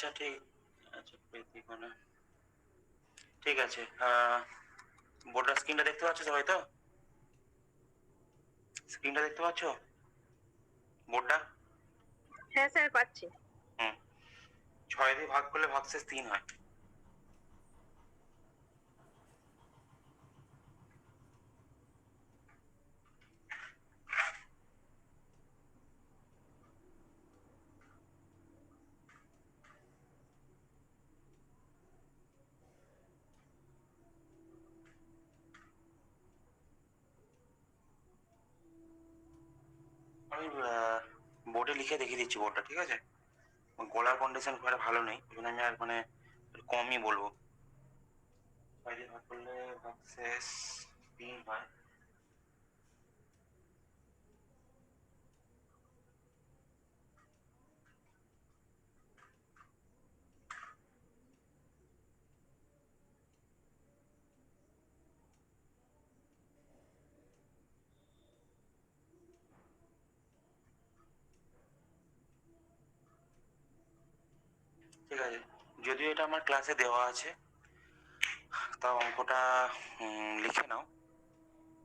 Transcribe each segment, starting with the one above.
আচ্ছা ঠিক আচ্ছা প্রীতিকণা ঠিক আছে। বোর্ডের স্ক্রিনটা দেখতে পাচ্ছ সবাই? তো স্ক্রিনটা দেখতে পাচ্ছ বোর্ডটা? হ্যাঁ স্যার পাচ্ছি। হুম 6 দিয়ে ভাগ করলে ভাগশেষ 3 হয়। আমি বোর্ডে লিখে দেখিয়ে দিচ্ছি বোর্ডটা, ঠিক আছে? গলার কন্ডিশন খুব একটা ভালো নেই, ওই জন্য আমি আর মানে একটু কমই বলবো। 6 দিয়ে ভাগ করলে ভাগশেষ 3 হয়। ঠিক আছে, যদিও এটা আমার ক্লাসে দেওয়া আছে, তাও অঙ্কটা লিখে নাও।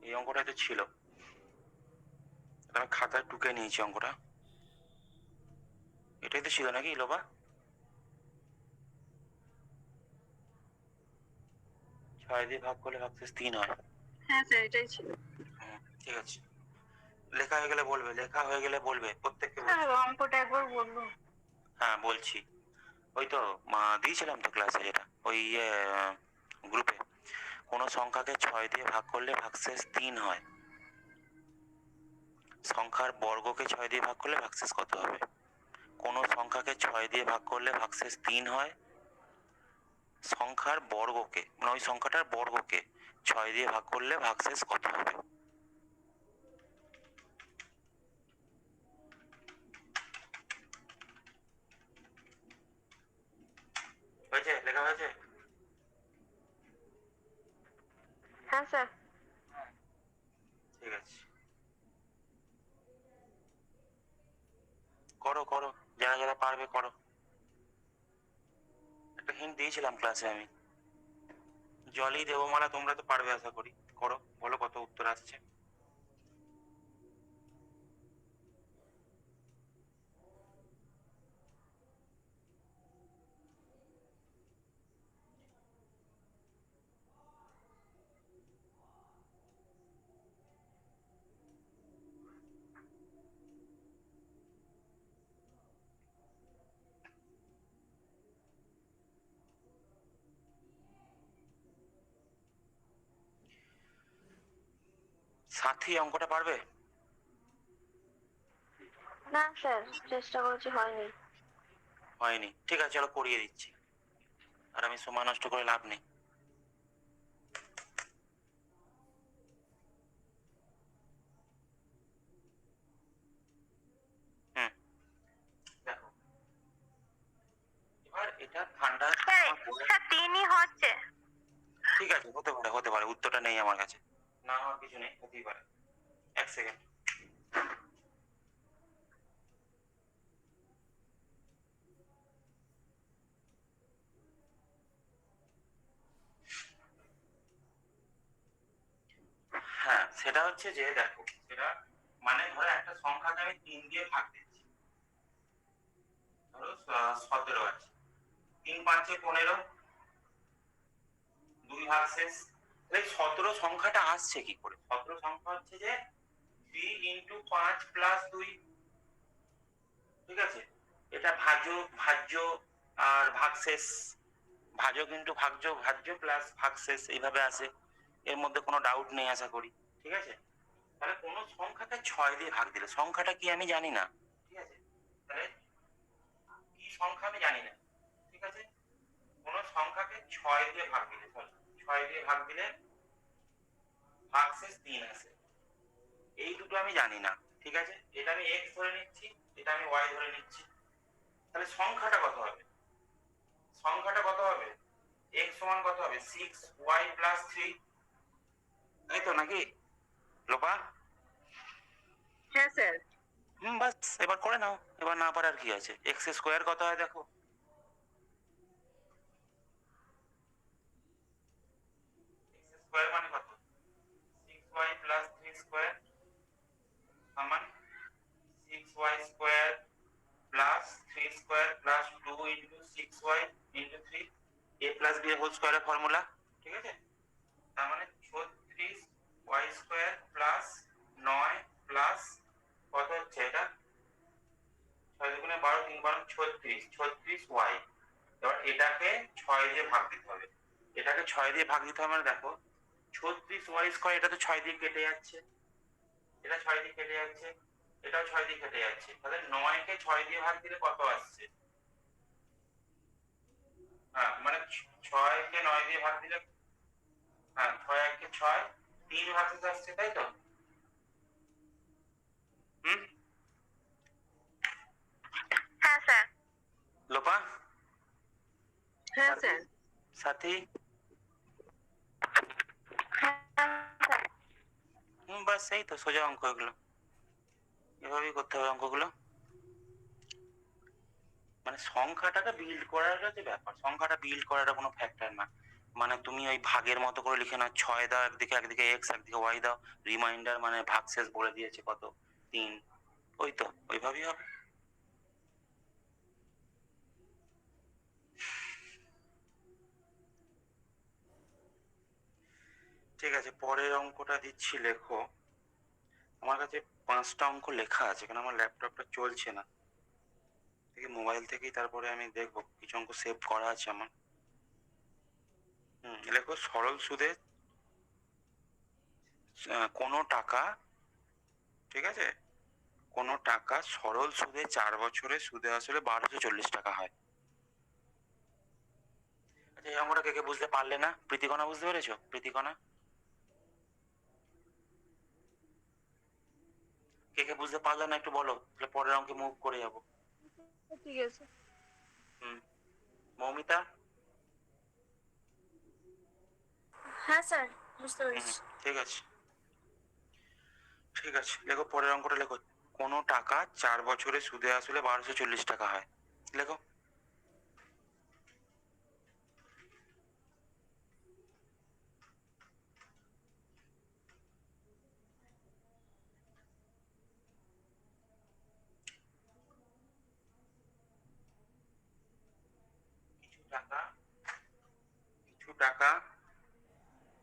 এই অঙ্কটা তো ছিল, আমি খাতায় টুকে নিয়েছি অঙ্কটা। এটাই তো ছিল নাকি লোবা? 6 দিয়ে ভাগ করলে ভাগশেষ 3 হয়। হ্যাঁ স্যার এটাই ছিল। ঠিক আছে, লেখা হয়ে গেলে বলবে, লেখা হয়ে গেলে বলবে প্রত্যেককে স্যার বলছি। অঙ্কটা একবার বলবো? হ্যাঁ বলছি, ওই তো দিয়েছিলাম তো ক্লাসে, যেটা ওই গ্রুপে। কোনো সংখ্যাকে 6 দিয়ে ভাগ করলে ভাগশেষ 3 হয়। সংখ্যার বর্গকে 6 দিয়ে ভাগ করলে ভাগশেষ কত হবে? কোনো সংখ্যাকে 6 দিয়ে ভাগ করলে ভাগশেষ 3 হয়। সংখ্যার বর্গকে মানে ওই সংখ্যাটার বর্গকে 6 দিয়ে ভাগ করলে ভাগশেষ কত হবে? হয়েছে? লেখা হয়েছে? হ্যাঁ স্যার। ঠিক আছে, করো করো, যারা যারা পারবে করো। একটা হিন্ট দিয়েছিলাম ক্লাসে আমি। জলি দেবমালা, তোমরা তো পারবে আশা করি। করো, বলো কত উত্তর আসছে। সাথী অঙ্কটা পারবে? না স্যার চেষ্টা করছি, হয়নি। হয়নি? ঠিক আছে, চলো করিয়ে দিচ্ছি, আর আমি সময় নষ্ট করে লাভ নেই। হুম দেখো, এবার এটা ঠান্ডা। স্যার 3ই হচ্ছে। ঠিক আছে, হতে পারে হতে পারে, উত্তরটা নেই আমার কাছে, না হওয়ার কিছু নেই, হতেই পারে। এক সেকেন্ড। হ্যাঁ, সেটা হচ্ছে যে দেখো, সেটা মানে ধরো একটা সংখ্যাকে আমি 3 দিয়ে ভাগ দিচ্ছি। ধরো 17 আছে, 3 5 15, 2 ভাগ শেষ। এই 17 সংখ্যাটা আসছে কি করে? 17 সংখ্যা হচ্ছে যে 3 ইন্টু 5 প্লাস 2। ঠিক আছে, এটা ভাজ্য ভাজ্য আর ভাগশেষ, ভাজক ইন্টু ভাজ্য, ভাজ্য প্লাস ভাগশেষ, এইভাবে আসে। এর মধ্যে কোনো ডাউট নেই আশা করি। ঠিক আছে, তাহলে কোনো সংখ্যাকে 6 দিয়ে ভাগ দিলে, সংখ্যাটা কি আমি জানি না, ঠিক আছে? তাহলে কি সংখ্যা আমি জানি না, ঠিক আছে? কোন সংখ্যাকে 6 দিয়ে ভাগ দিলে, 6 দিয়ে ভাগ দিলে ভাগশেষ 3 আসে, এই দুটো আমি জানি না। ঠিক আছে, এটা আমি এক্স ধরে নিচ্ছি, এটা আমি ওয়াই ধরে নিচ্ছি। তাহলে সংখ্যাটা কত হবে? সংখ্যাটা কত হবে? এক্স সমান কত হবে? 6y প্লাস 3, তাই তো নাকি লোপা? হ্যাঁ স্যার। বাস, এবার করে নাও, এবার না পারার কি আছে। এক্স স্কোয়ার কত হয় দেখো? 6y into 3 a plus b whole স্কোয়ারের ফর্মুলা, ঠিক আছে? তার মানে 36 y স্কোয়ার প্লাস 9 প্লাস কত হচ্ছে এটা 6 দুগুণে 12 3 12 36 y। এবার এটাকে 6 দিয়ে ভাগ দিতে হবে, এটাকে 6 দিয়ে ভাগ দিতে হবে মানে দেখো 36 y স্কোয়ার এটা তো 6 দিয়ে কেটে যাচ্ছে, এটা 6 দিয়ে কেটে যাচ্ছে, এটাও 6 দিয়ে কেটে যাচ্ছে, তাহলে 9 কে 6 দিয়ে ভাগ দিলে কত আসছে? হ্যাঁ মানে 6 কে 9 দিয়ে ভাগ দিলে, হ্যাঁ 6 একে 6 3 ভাগশেষ আসছে, তাই তো? হুম হ্যাঁ স্যার। লোপা, হ্যাঁ স্যার। সাথী, হ্যাঁ স্যার। বাস এই তো সোজা অঙ্ক এগুলো, এভাবেই করতে হবে অঙ্কগুলো। মানে সংখ্যাটাকে বিল্ড করাটা যে ব্যাপার, সংখ্যাটা বিল্ড করাটা কোনো ফ্যাক্টর না, মানে তুমি ওই ভাগের মতো করে লিখে নাও, 6 দাও একদিকে, একদিকে এক্স একদিকে ওয়াই দাও, রিমাইন্ডার মানে ভাগশেষ বলে দিয়েছে কত 3, ওই তো ওইভাবেই হবে। ঠিক আছে, পরের অঙ্কটা দিচ্ছি, লেখো। আমার কাছে 5টা অঙ্ক লেখা আছে, কারণ আমার ল্যাপটপটা চলছে না, দেখি মোবাইল থেকেই তারপরে আমি দেখবো, কিছু অঙ্ক সেভ করা আছে আমার। লেখো সরল সুদে কোনো টাকা, ঠিক আছে, কোনো টাকা সরল সুদে 4 বছরে সুদে আসলে 1240 টাকা হয়। আচ্ছা এই অঙ্কটা কে কে বুঝতে পারলে না? প্রীতিকণা বুঝতে পেরেছো? প্রীতিকণা কে কে বুঝতে পারলে না একটু বলো, তাহলে পরের অঙ্কে মুভ করে যাবো। ঠিক আছে। হুম মৌমিতা? হ্যাঁ স্যার, বুঝতে হুম পেরেছি। ঠিক আছে, ঠিক আছে, লেখো পরের অঙ্কটা লেখো। কোনো টাকা 4 বছরে সুদে আসলে 1240 টাকা হয়, লেখো। কিছু টাকা, কিছু টাকা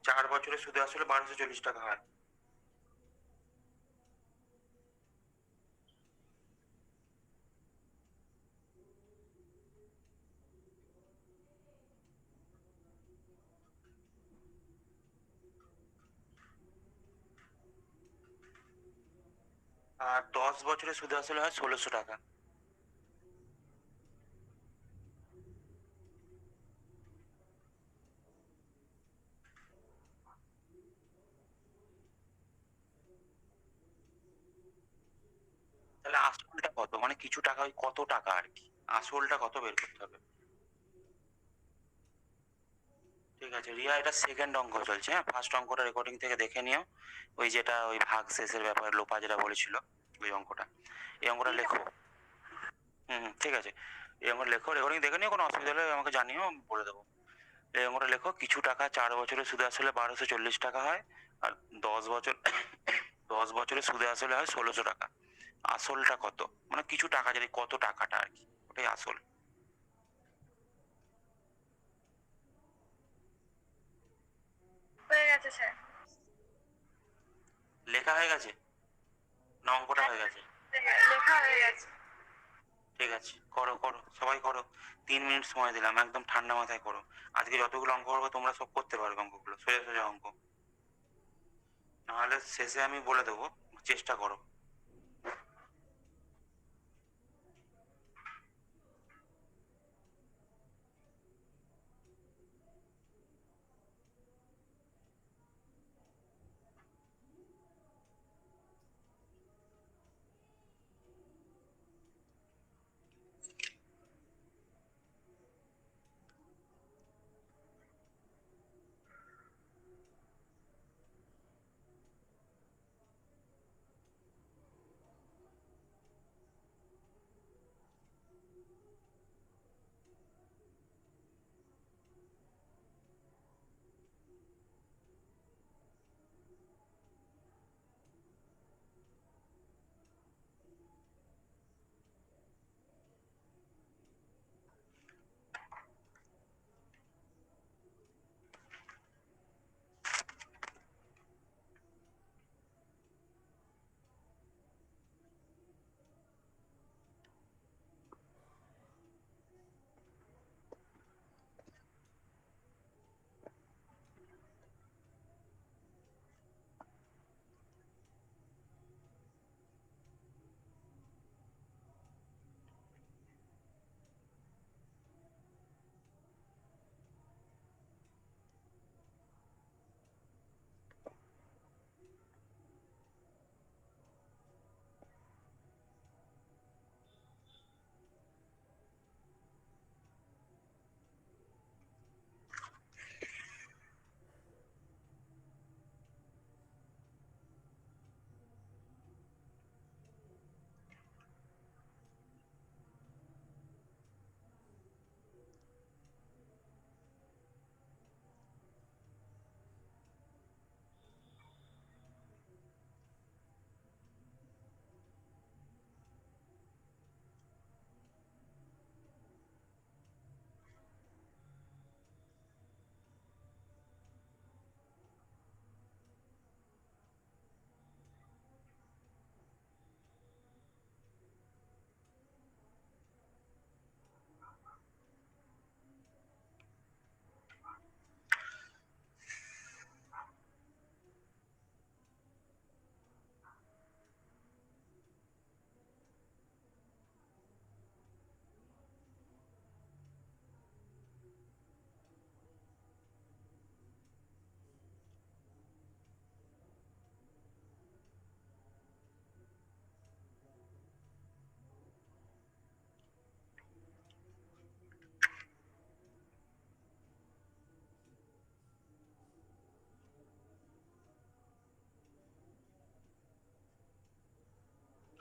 4 বছরে সুদে আসলে 1240 টাকা হয়। আর 10 বছরে সুদে আসলে হয় 1600 টাকা। তাহলে আসলটা কত, মানে কিছু টাকা ওই কত টাকা আর কি, আসলটা কত বের করতে হবে। ঠিক আছে রিয়া, এটা সেকেন্ড অঙ্ক চলছে, হ্যাঁ ফার্স্ট অঙ্কটা রেকর্ডিং থেকে দেখে নিও, ওই যেটা ওই ভাগ শেষের ব্যাপারে লোপা যেটা বলেছিল, ওই অঙ্কটা, এই অঙ্কটা লেখো। ঠিক আছে, এই অঙ্কটা লেখো, রেকর্ডিং দেখে নিও, কোনো অসুবিধা হলে আমাকে জানিও, আমি বলে দেবো। এই অঙ্কটা লেখো, কিছু টাকা 4 বছরে সুদে আসলে 1240 টাকা হয়, আর 10 বছর 10 বছরে সুদে আসলে হয় 1600 টাকা। আসলটা কত, মানে কিছু টাকা যদি কত টাকাটা আর কি, ওটাই আসল। হয়ে গেছে স্যার। লেখা হয়ে গেছে না অঙ্কটা হয়ে গেছে? লেখা হয়ে গেছে। ঠিক আছে, করো করো সবাই করো, 3 মিনিট সময় দিলাম, একদম ঠান্ডা মাথায় করো। আজকে যতগুলো অঙ্ক করবো তোমরা সব করতে পারবে অঙ্কগুলো, সোজা সোজা অঙ্ক, নাহলে শেষে আমি বলে দেবো, চেষ্টা করো।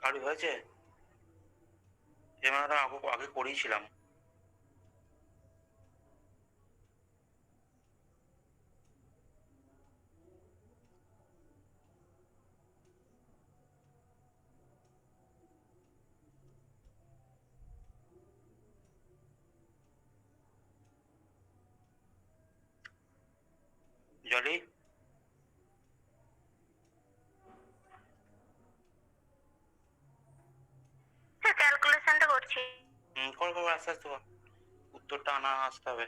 কারি হয়েছে? আমরা আগে করিয়েছিলাম। জলি, স্যার ক্যালকুলেশনটা করছি। কর কর, আস্তে আস্তে কর। উত্তরটা আনা আসতে হবে।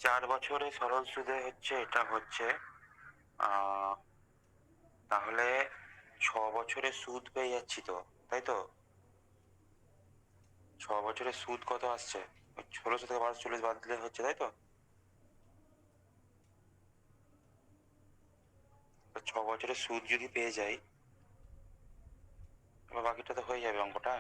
চার বছরে সরল সুদে হচ্ছে, এটা হচ্ছে তাহলে 6 বছরের সুদ পেয়ে যাচ্ছি তো, তাই তো? 6 বছরের সুদ কত আসছে? 1600 থেকে 1240 বাদ দিলে হচ্ছে, তাই তো? 6 বছরের সুদ যদি পেয়ে যাই, তাহলে বাকিটা তো হয়ে যাবে অঙ্কটা।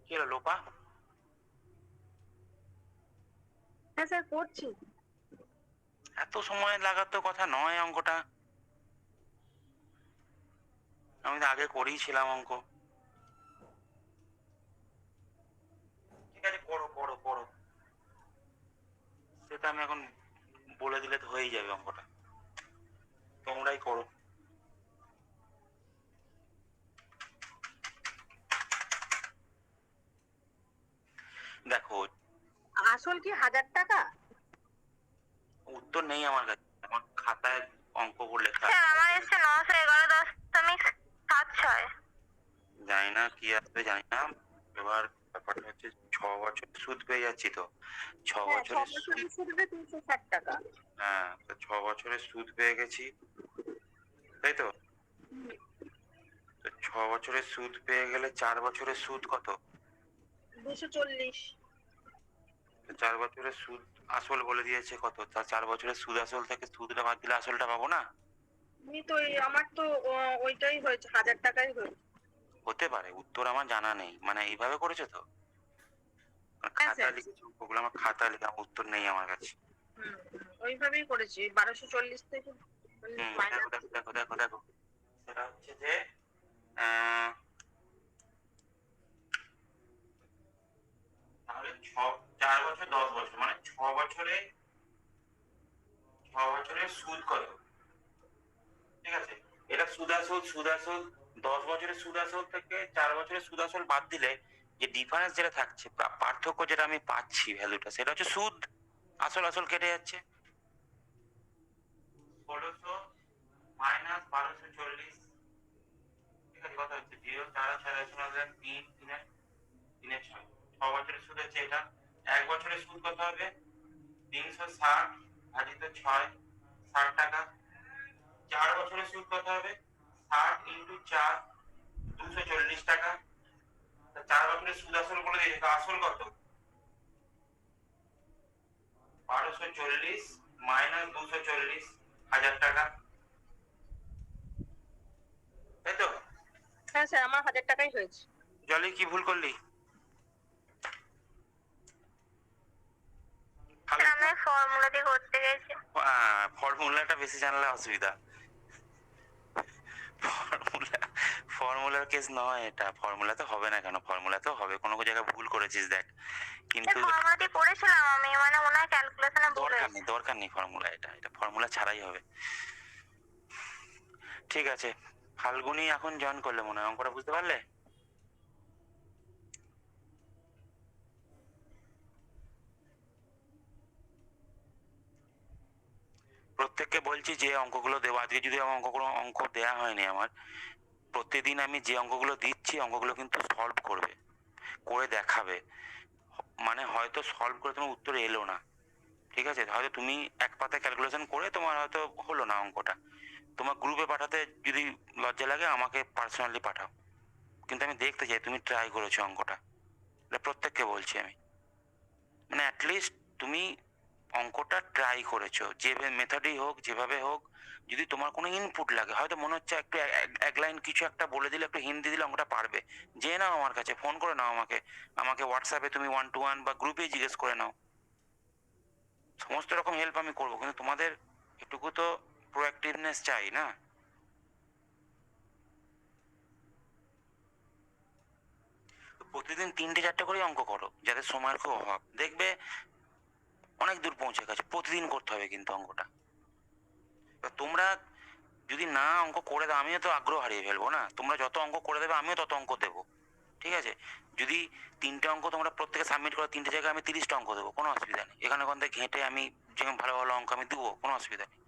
কি হলো লোপা? হ্যাঁ স্যার করছি। এত সময় লাগার তো কথা নয় অঙ্কটা, আমি তো আগে করিয়েছিলাম অঙ্ক। ঠিক আছে, করো করো করো, সেটা আমি এখন বলে দিলে তো হয়েই যাবে অঙ্কটা, তোমরাই করো। দেখো, আসল কি 1000 টাকা? উত্তর নেই আমার কাছে, আমার খাতায় অঙ্কগুলো লেখা স্যার আছে। আমার এসছে 911.76। জানি না কি আসবে, জানি না। এবার ব্যাপারটা হচ্ছে 6 বছর সুদ পেয়ে যাচ্ছি তো, ছ হ্যাঁ, 6 বছরের সুদ। বছরের সুদে 360 টাকা। হ্যাঁ, তো 6 বছরের সুদ পেয়ে গেছি, তাই তো? তো 6 বছরের সুদ পেয়ে গেলে 4 বছরের সুদ কত? 240। 4 বছরের সুদ আসল বলে দিয়েছে কত, তা 4 বছরের সুদ আসল থেকে সুদটা বাদ দিলে আসলটা পাবো না? আমি তো আমার তো ওইটাই হয়েছে, 1000 টাকাই হয়েছে। হতে পারে, উত্তর আমার জানা নেই, মানে এইভাবে করেছো তো? হ্যাঁ খাতা স্যার। লিখেছি ওগুলো, আমার খাতা লিখে উত্তর নেই আমার কাছে। ওইভাবেই করেছি, 1240 থেকে দেখো মাইনাস। দেখো দেখো দেখো দেখো, সেটা হচ্ছে যে আহ, তাহলে 4 বছর 10 বছর মানে 6 বছরে, 6 বছরের সুদ কত? ঠিক আছে, এটা সুদ আসল সুদ আসল, 10 বছরের সুদ আসল থেকে 4 বছরের সুদ আসল বাদ দিলে যে ডিফারেন্স যেটা থাকছে, পার্থক্য যেটা আমি পাচ্ছি ভ্যালুটা, সেটা হচ্ছে সুদ। আসল আসল কেটে যাচ্ছে। 1600 মাইনাস 1240, ঠিক আছে, কত হচ্ছে? 0 4 6 3 6 বছরের সুদ হচ্ছে এটা। 1 বছরের সুদ কত হবে? 360 ভাজিত 6, 60 টাকা। 4 বছরের সুদ কত হবে? 60 × 4, 240 টাকা। 4 বছরের সুদ আসল বলে দিয়েছে, তো আসল কত? 1240 মাইনাস 240, 1000 টাকা, তাই তো? হ্যাঁ স্যার, আমার 1000 টাকাই হয়েছে। জলি, কি ভুল করলি? আমি ফর্মুলা দিয়ে করতে গেছি। ফর্মুলাটা বেশি জানলে অসুবিধা। ফর্মুলা, ফর্মুলার কেস নয় এটা, ফর্মুলা তো হবে না কেন? ফর্মুলা তো হবে, কোনো জায়গায় ভুল করেছিস দেখ, কিন্তু ফর্মুলা দিয়ে করেছিলাম আমি, মানে মনে হয় ক্যালকুলেশনে ভুল দরকার হয়েছে। নেই, দরকার নেই ফর্মুলা, এটা এটা ফর্মুলা ছাড়াই হবে। ঠিক আছে, ফাল্গুনি এখন জয়েন করলে মনে হয়, অঙ্কটা বুঝতে পারলে? প্রত্যেককে বলছি যে অঙ্কগুলো দেবো, আজকে যদি আমার অঙ্ক দেয়া হয়নি আমার, প্রত্যেকদিন আমি যে অঙ্কগুলো দিচ্ছি অঙ্কগুলো কিন্তু সলভ করবে, করে দেখাবে। মানে হয়তো সলভ করে তোমার উত্তর এলো না, ঠিক আছে, হয়তো তুমি এক পাতায় ক্যালকুলেশন করে তোমার হয়তো হলো না অঙ্কটা, তোমার গ্রুপে পাঠাতে যদি লজ্জা লাগে আমাকে পার্সোনালি পাঠাও, কিন্তু আমি দেখতে চাই তুমি ট্রাই করেছো অঙ্কটা। এটা প্রত্যেককে বলছি আমি, মানে অ্যাটলিস্ট তুমি অঙ্কটা ট্রাই করেছো, যে মেথডেই হোক যেভাবে হোক। যদি তোমার কোনো ইনপুট লাগে, হয়তো মনে হচ্ছে একটু এক লাইন কিছু একটা বলে দিলে, একটু হিন্দি দিলে অঙ্কটা পারবে, যে নাও আমার কাছে ফোন করে নাও, আমাকে আমাকে হোয়াটসঅ্যাপে তুমি 1 to 1 বা গ্রুপে জিজ্ঞেস করে নাও, সমস্ত রকম হেল্প আমি করবো, কিন্তু তোমাদের এটুকু তো প্রোঅ্যাক্টিভনেস চাই না। প্রতিদিন 3টে 4টে করে অঙ্ক করো, যাদের সময়ের খুব অভাব, দেখবে অনেক দূর পৌঁছে গেছে। প্রতিদিন করতে হবে কিন্তু অঙ্কটা। এবার তোমরা যদি না অঙ্ক করে দাও, আমিও তো আগ্রহ হারিয়ে ফেলবো না। তোমরা যত অঙ্ক করে দেবে আমিও তত অঙ্ক দেবো, ঠিক আছে। যদি 3টে অঙ্ক তোমরা প্রত্যেকে সাবমিট করো, 3টে জায়গায় আমি 30টা অঙ্ক দেবো, কোনো অসুবিধা নেই। এখানে ওখান থেকে ঘেঁটে আমি যেমন ভালো ভালো অঙ্ক আমি দেবো, কোনো অসুবিধা নেই।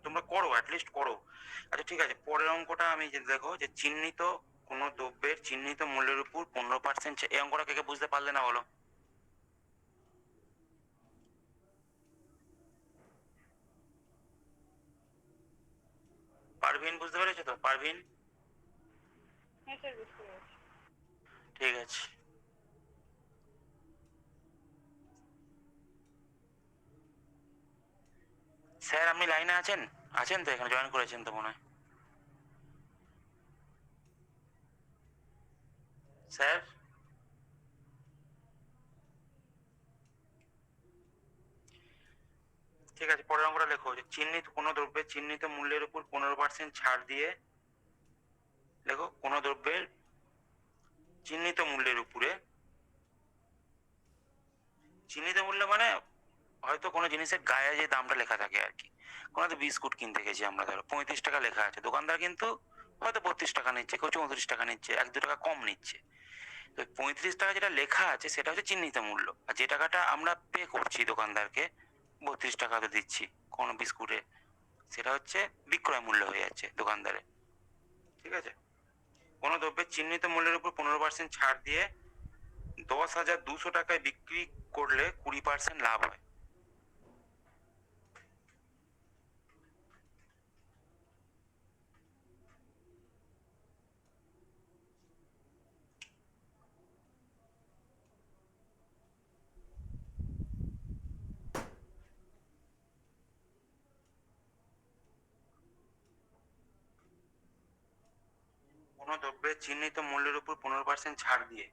তোমরা করো, অ্যাটলিস্ট করো। আচ্ছা ঠিক আছে, পরের অঙ্কটা আমি যে দেখো, যে চিহ্নিত কোনো দ্রব্যের চিহ্নিত মূল্যের উপর 15%, এই অঙ্কটা কে কে বুঝতে পারলে না বলো? পারভিন বুঝতে পেরেছো তো? পারভিন, হ্যাঁ স্যার, বুঝতে পেরেছি। ঠিক আছে। স্যার আপনি লাইনে আছেন? আছেন তো, এখানে জয়েন করেছেন তো মনে হয় স্যার। ঠিক আছে, পরের অঙ্কটা লেখো, যে চিহ্নিত কোনো দ্রব্যের চিহ্নিত মূল্যের উপর 15% ছাড় দিয়ে, লেখো কোনো দ্রব্যের চিহ্নিত মূল্যের উপরে, চিহ্নিত মূল্য মানে হয়তো কোনো জিনিসের গায়ে যে দামটা লেখা থাকে আর কি। কোনো তো বিস্কুট কিনতে গেছি আমরা, ধরো 35 টাকা লেখা আছে, দোকানদার কিন্তু হয়তো 32 টাকা নিচ্ছে, কেউ 34 টাকা নিচ্ছে, 1-2 টাকা কম নিচ্ছে। তো 35 টাকা যেটা লেখা আছে সেটা হচ্ছে চিহ্নিত মূল্য, আর যে টাকাটা আমরা পে করছি দোকানদারকে, 32 টাকা তো দিচ্ছি কোনো বিস্কুটে, সেটা হচ্ছে বিক্রয় মূল্য হয়ে যাচ্ছে দোকানদারে, ঠিক আছে। কোনো দ্রব্যের চিহ্নিত মূল্যের উপর 15% ছাড় দিয়ে 10,200 টাকায় বিক্রি করলে 20% লাভ হয়। কোনো দ্রব্যের চিহ্নিত মূল্যের উপর 15% ছাড় দিয়ে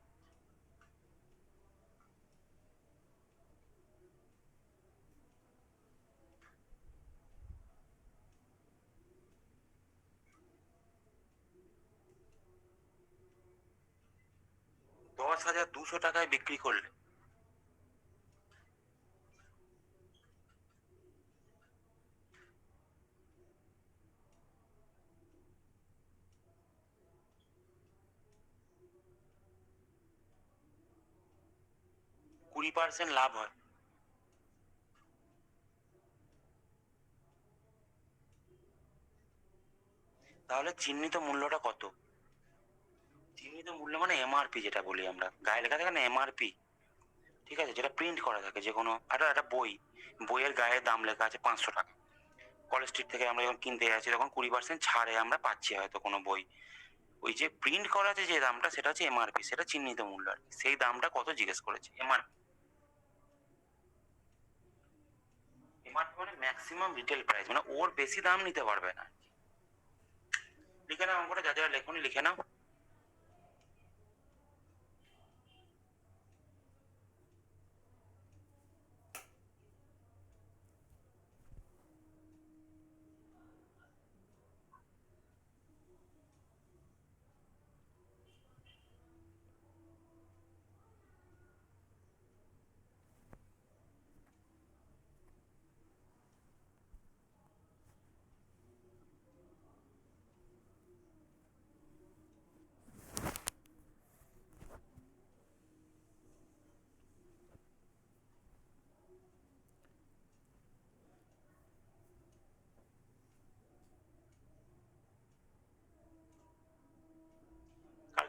10,200 টাকায় বিক্রি করলে, কুড়ি পার্সেন্ট লাভ হয়। তাহলে চিহ্নিত মূল্যটা কত? চিহ্নিত মূল্য মানে এমআরপি, যেটা বলি আমরা, গায়ে লেখা থাকে না এমআরপি, ঠিক আছে, যেটা প্রিন্ট করা থাকে, যে কোনো একটা একটা বইয়ের গায়ে দাম লেখা আছে 500 টাকা, কলেজ স্ট্রিট থেকে আমরা যখন কিনতে যাচ্ছি তখন 20% ছাড়ে আমরা পাচ্ছি হয়তো কোনো বই, ওই যে প্রিন্ট করা আছে যে দামটা, সেটা হচ্ছে এমআরপি, সেটা চিহ্নিত মূল্য আর কি। সেই দামটা কত জিজ্ঞেস করেছে, এমআরপি। এমআরপি মানে ম্যাক্সিমাম রিটেল প্রাইস, মানে ওর বেশি দাম নিতে পারবে না। লিখে নাও অঙ্কটা, যা যা লেখনি লিখে নাও।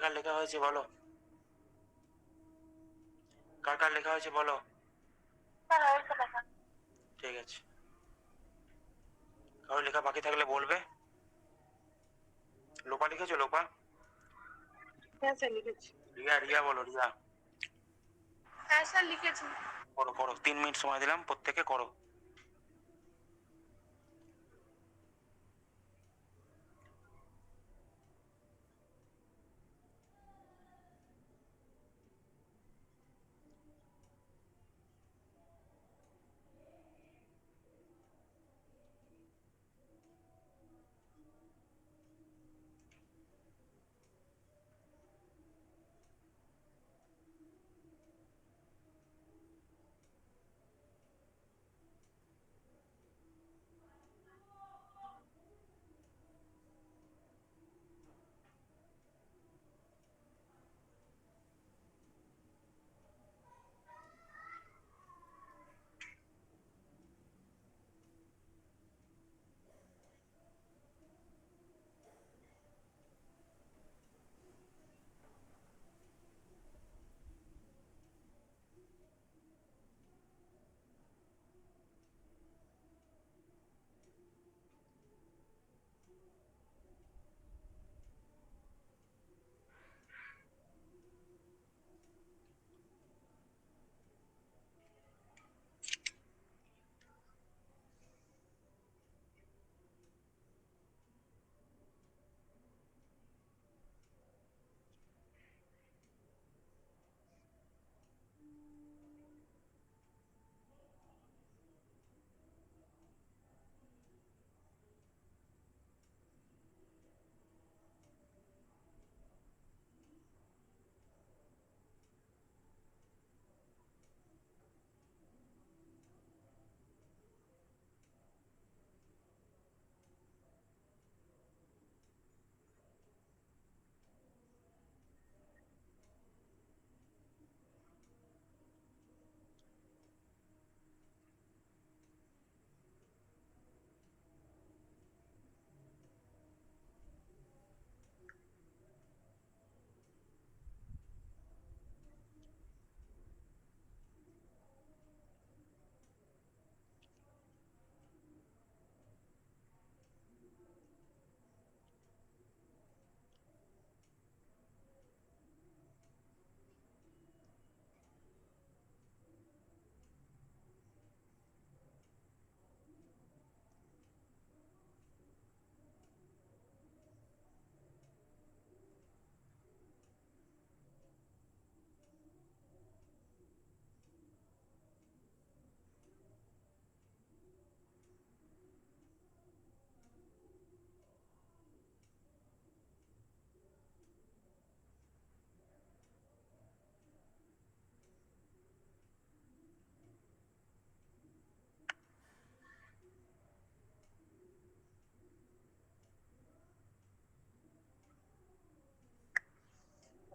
কার লেখা হয়েছে বলো, কার কার লেখা হয়েছে বলো। স্যার হয়েছে লেখা। ঠিক আছে, কারো লেখা বাকি থাকলে বলবে। লোপা লিখেছো? লোপা? হ্যাঁ স্যার লিখেছি। রিয়া, রিয়া বলো, রিয়া। হ্যাঁ স্যার লিখেছি। করো করো, 3 মিনিট সময় দিলাম, প্রত্যেকে করো।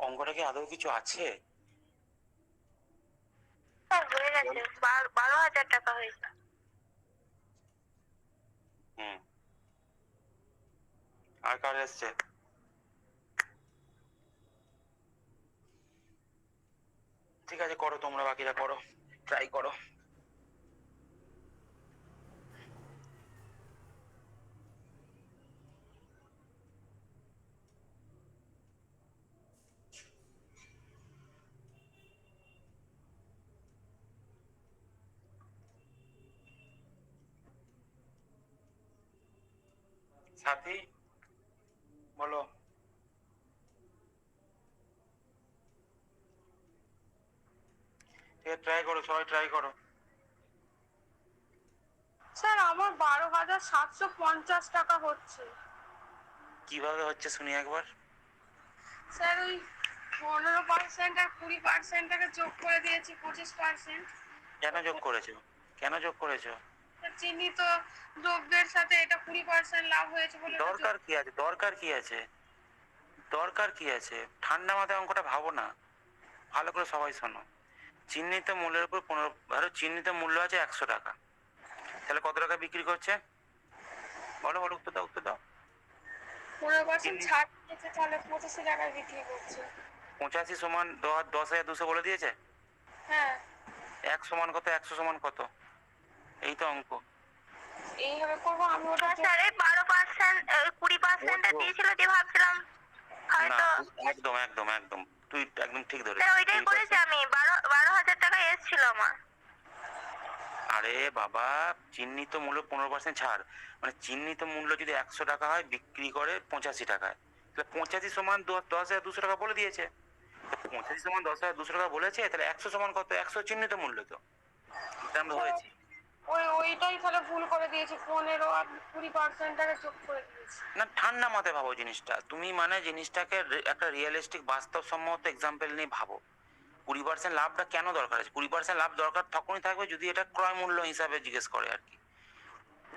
অঙ্কটা কি আদৌ কিছু আছে? স্যার হয়ে গেছে, 12,000 টাকা হয়েছে। হুম, আর কার এসছে? ঠিক আছে, করো তোমরা, বাকিরা করো, ট্রাই করো। সাথী বলো। ঠিক আছে, ট্রাই করো, সবাই ট্রাই করো। স্যার আমার 12,750 টাকা হচ্ছে। কিভাবে হচ্ছে শুনি একবার। স্যার ওই 15% আর 20% যোগ করে দিয়েছি 25%। কেন যোগ করেছো? কেন যোগ করেছো? চিহ্নিত দ্রব্যের সাথে এটা 20% লাভ হয়েছে বলে এটা দরকার কি আছে? দরকার কি আছে? দরকার কি আছে? ঠান্ডা মাথায় অঙ্কটা ভাবো না, ভালো করে সবাই শোনো। চিহ্নিত মূল্যের উপর 15, ধরো চিহ্নিত মূল্য আছে 100 টাকা, তাহলে কত টাকা বিক্রি করছে? বলো বলো, উত্তর দাও, উত্তর দাও। 15% চিনি ছাড় দিয়েছে, তাহলে 85 টাকায় বিক্রি করছে। 85 সমান 10,200 বলে দিয়েছে। হ্যাঁ, 1 সমান কত, 100 সমান কত, এই তো অঙ্ক। এইভাবে করবো আমি ওটা। স্যার এই 12%, 20% দিয়েছিল যে ভাবছিলাম না, হয়তো। একদম একদম একদম তুই একদম ঠিক ধরেছিস। স্যার ওইটাই 20% করেছি আমি, 12,000 টাকা এসেছিল আমার। আরে বাবা, চিহ্নিত মূল্য 15% ছাড়, মানে চিহ্নিত মূল্য যদি 100 টাকা হয়, বিক্রি করে 85 টাকায়, তাহলে 85 সমান 10,200 টাকা বলে দিয়েছে। 85 সমান 10,200 টাকা বলেছে, তাহলে 100 সমান কত, 100 চিহ্নিত মূল্য তো, এটা আমরা ধরেছি। ওইটাই তাহলে ভুল করে দিয়েছি, 15 আর 20% যোগ করে দিয়েছি। না, ঠান্ডা মাথায় ভাবো জিনিসটা, তুমি মানে জিনিসটাকে একটা রিয়েলিস্টিক বাস্তবসম্মত এক্সাম্পল নিয়ে ভাবো। 20% লাভটা কেন দরকার আছে? 20% লাভ দরকার তখনই থাকবে যদি এটা ক্রয় মূল্য হিসাবে জিজ্ঞেস করে আর কি।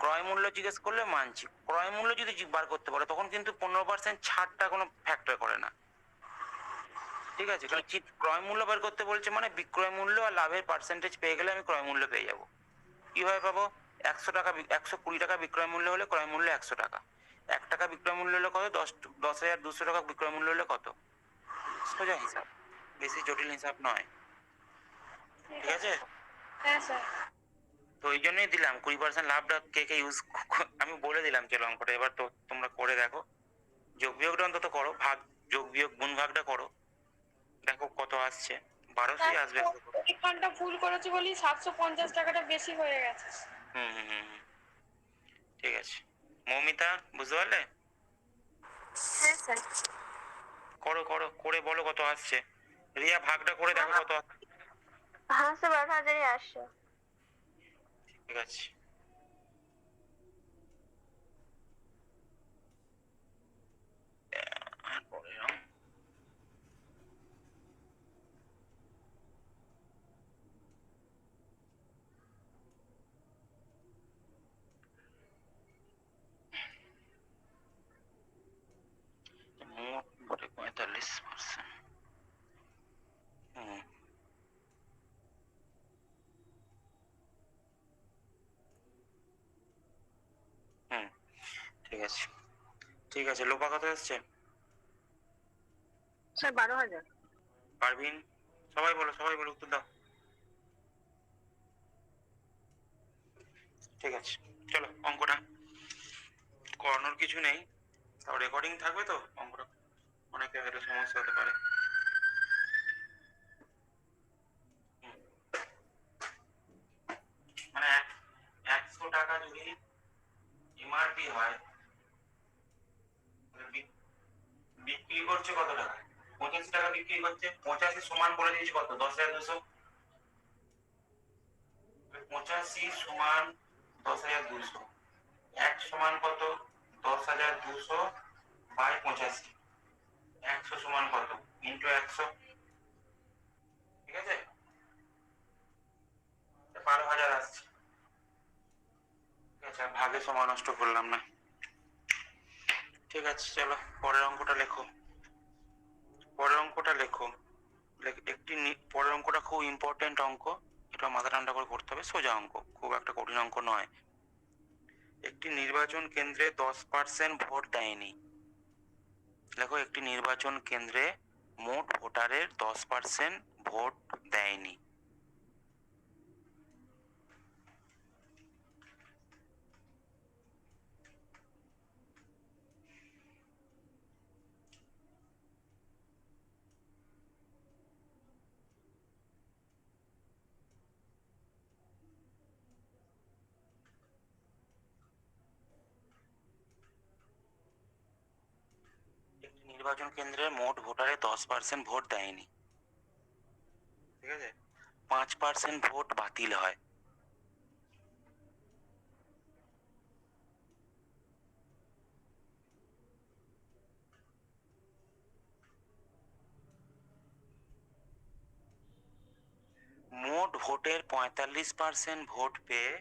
ক্রয় মূল্য জিজ্ঞেস করলে মানছি, ক্রয় মূল্য যদি বার করতে পারে তখন কিন্তু 15% ছাড়টা কোনো ফ্যাক্টর করে না। ঠিক আছে, কারণ ক্রয় মূল্য বের করতে বলছে মানে বিক্রয় মূল্য আর লাভের পার্সেন্টেজ পেয়ে গেলে আমি ক্রয় মূল্য পেয়ে যাবো। কিভাবে পাবো? 100 টাকা, 120 টাকা বিক্রয় মূল্য হলে ক্রয় মূল্য 100 টাকা, 1 টাকা বিক্রয় মূল্য হলে কত, 10,200 টাকা বিক্রয় মূল্য হলে কত। সোজা হিসাব, বেশি জটিল হিসাব নয়। ঠিক আছে, হ্যাঁ স্যার। তো ওই জন্যই দিলাম 20% লাভটা কে কে ইউজ, আমি বলে দিলাম চলো অঙ্কটা, এবার তো তোমরা করে দেখো। যোগ বিয়োগটা অন্তত করো, ভাগ যোগ বিয়োগ গুণ ভাগটা করো, দেখো কত আসছে। 1200 আসবে। এখানটা ভুল করেছি বলি 750 টাকাটা বেশি হয়ে গেছে। হুম হুম হুম হুম, ঠিক আছে। মৌমিতা, বুঝতে পারলে? হ্যাঁ স্যার। করো করো, করে বলো কত আসছে। রিয়া, ভাগটা করে দেখো কত আসছে। হ্যাঁ স্যার, 12,000-ই আসছে। ঠিক আছে। আর পরে নাও। মোট বটে 45%। হুম হুম, ঠিক আছে ঠিক আছে। লোপা কত এসছে? স্যার 12,000। পারভিন, সবাই বলো সবাই বলো, উত্তর দাও। ঠিক আছে, চলো অঙ্কটা করানোর কিছু নেই, তাও রেকর্ডিং থাকবে তো, অঙ্কটা অনেকে হয়তো সমস্যা হতে পারে। হুম, মানে 100 টাকা যদি এমআরপি হয়, তাহলে বিক্রি করছে কত টাকা? 85 টাকা বিক্রি করছে। 85 সমান বলে দিয়েছি কত, 10,200। 85 সমান 10,200, 1 সমান কত, 10,200 বাই 85, 100 সমান কত, ইন্টু 100। ঠিক আছে, 12,000 আসছে। ঠিক আছে, আর ভাগে সময় নষ্ট করলাম না। ঠিক আছে, চলো পরের অঙ্কটা লেখো। পরের অঙ্কটা লেখো। একটি পরের অঙ্কটা খুব ইম্পর্টেন্ট অঙ্ক, এটা মাথা ঠান্ডা করে করতে হবে, সোজা অঙ্ক, খুব একটা কঠিন অঙ্ক নয়। একটি নির্বাচন কেন্দ্রে 10% ভোট দেয়নি। দেখো, একটি নির্বাচন কেন্দ্রে মোট ভোটারের 10% ভোট দেয়নি। একটি নির্বাচন কেন্দ্রে মোট ভোটারের 10% ভোট দেয়নি। ঠিক আছে, 5% ভোট বাতিল হয়। মোট ভোটের 45% ভোট পেয়ে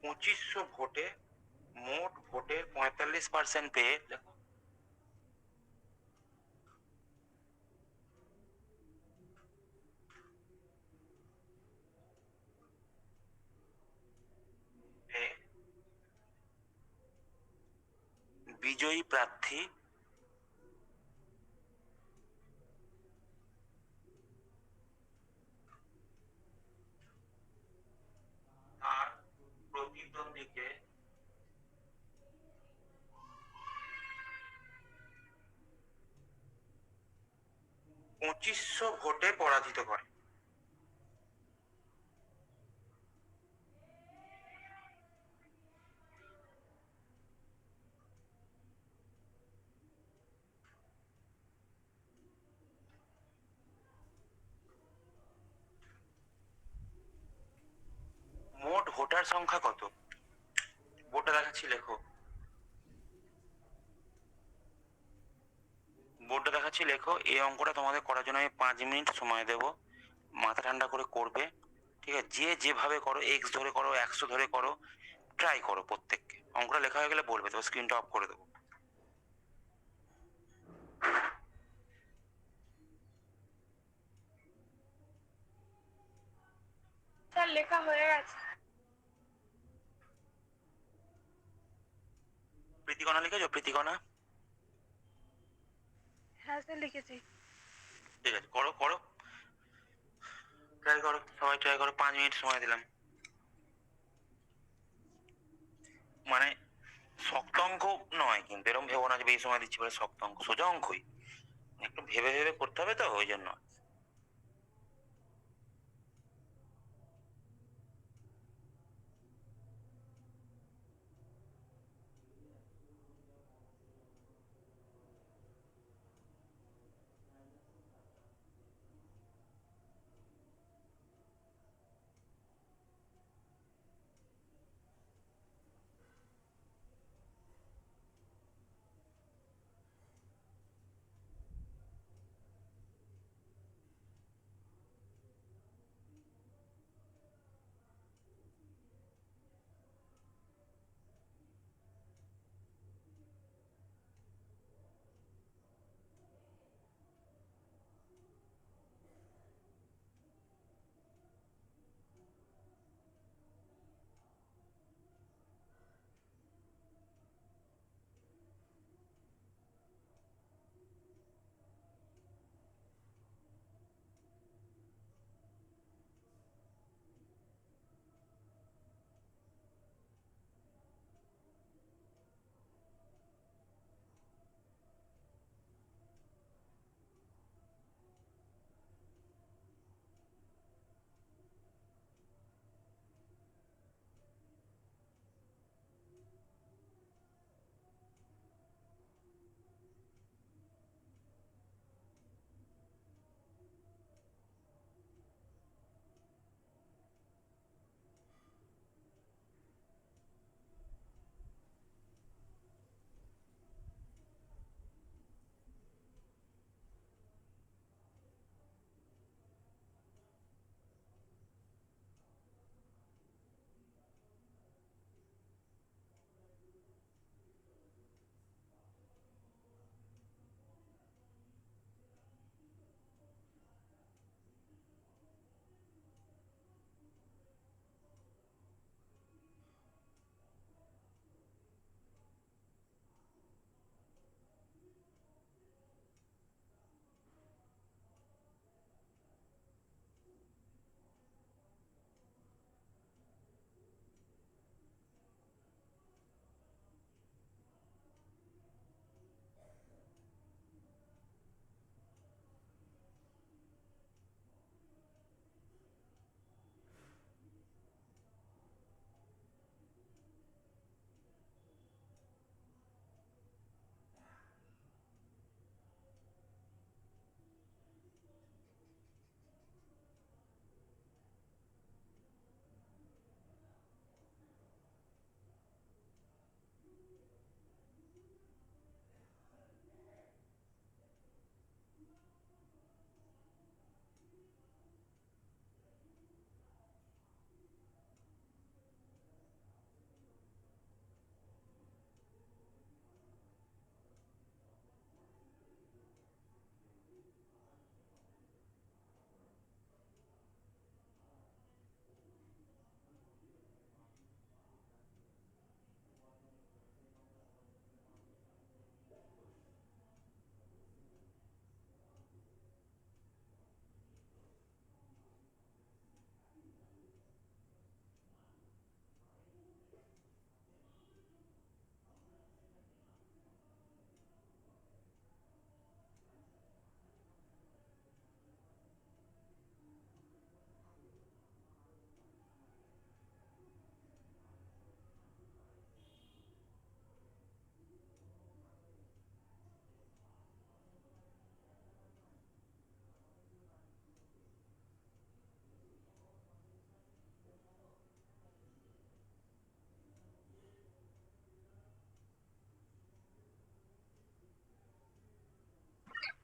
2500 ভোটে, মোট ভোটের 45% পেয়ে, দেখো বিজয়ী প্রার্থী তার প্রতিদ্বন্দ্বীকে 2500 ভোটে পরাজিত করে। মোট ভোটার সংখ্যা কত? বোর্ডটা দেখাচ্ছি, লেখো। বোর্ডটা দেখাচ্ছি, লেখো। এই অঙ্কটা তোমাদের করার জন্য আমি 5 মিনিট সময় দেব। মাথা ঠান্ডা করে করবে, ঠিক আছে? যে যেভাবে করো, এক্স ধরে করো, 100 ধরে করো, ট্রাই করো প্রত্যেককে। অঙ্কটা লেখা হয়ে গেলে বলবে, তো স্ক্রিনটা অফ করে দেবো। স্যার লেখা হয়ে গেছে। প্রীতিকণা লিখেছো? প্রীতিকণা? হ্যাঁ স্যার লিখেছি। ঠিক আছে, করো করো, ট্রাই করো, সবাই ট্রাই করো। 5 মিনিট সময় দিলাম। মানে শক্ত অঙ্ক নয় কিন্তু, এরকম ভেবো না যে বেশি সময় দিচ্ছি বলে শক্ত অঙ্ক, সোজা অঙ্কই। একটু ভেবে ভেবে করতে হবে, তো ওই জন্য।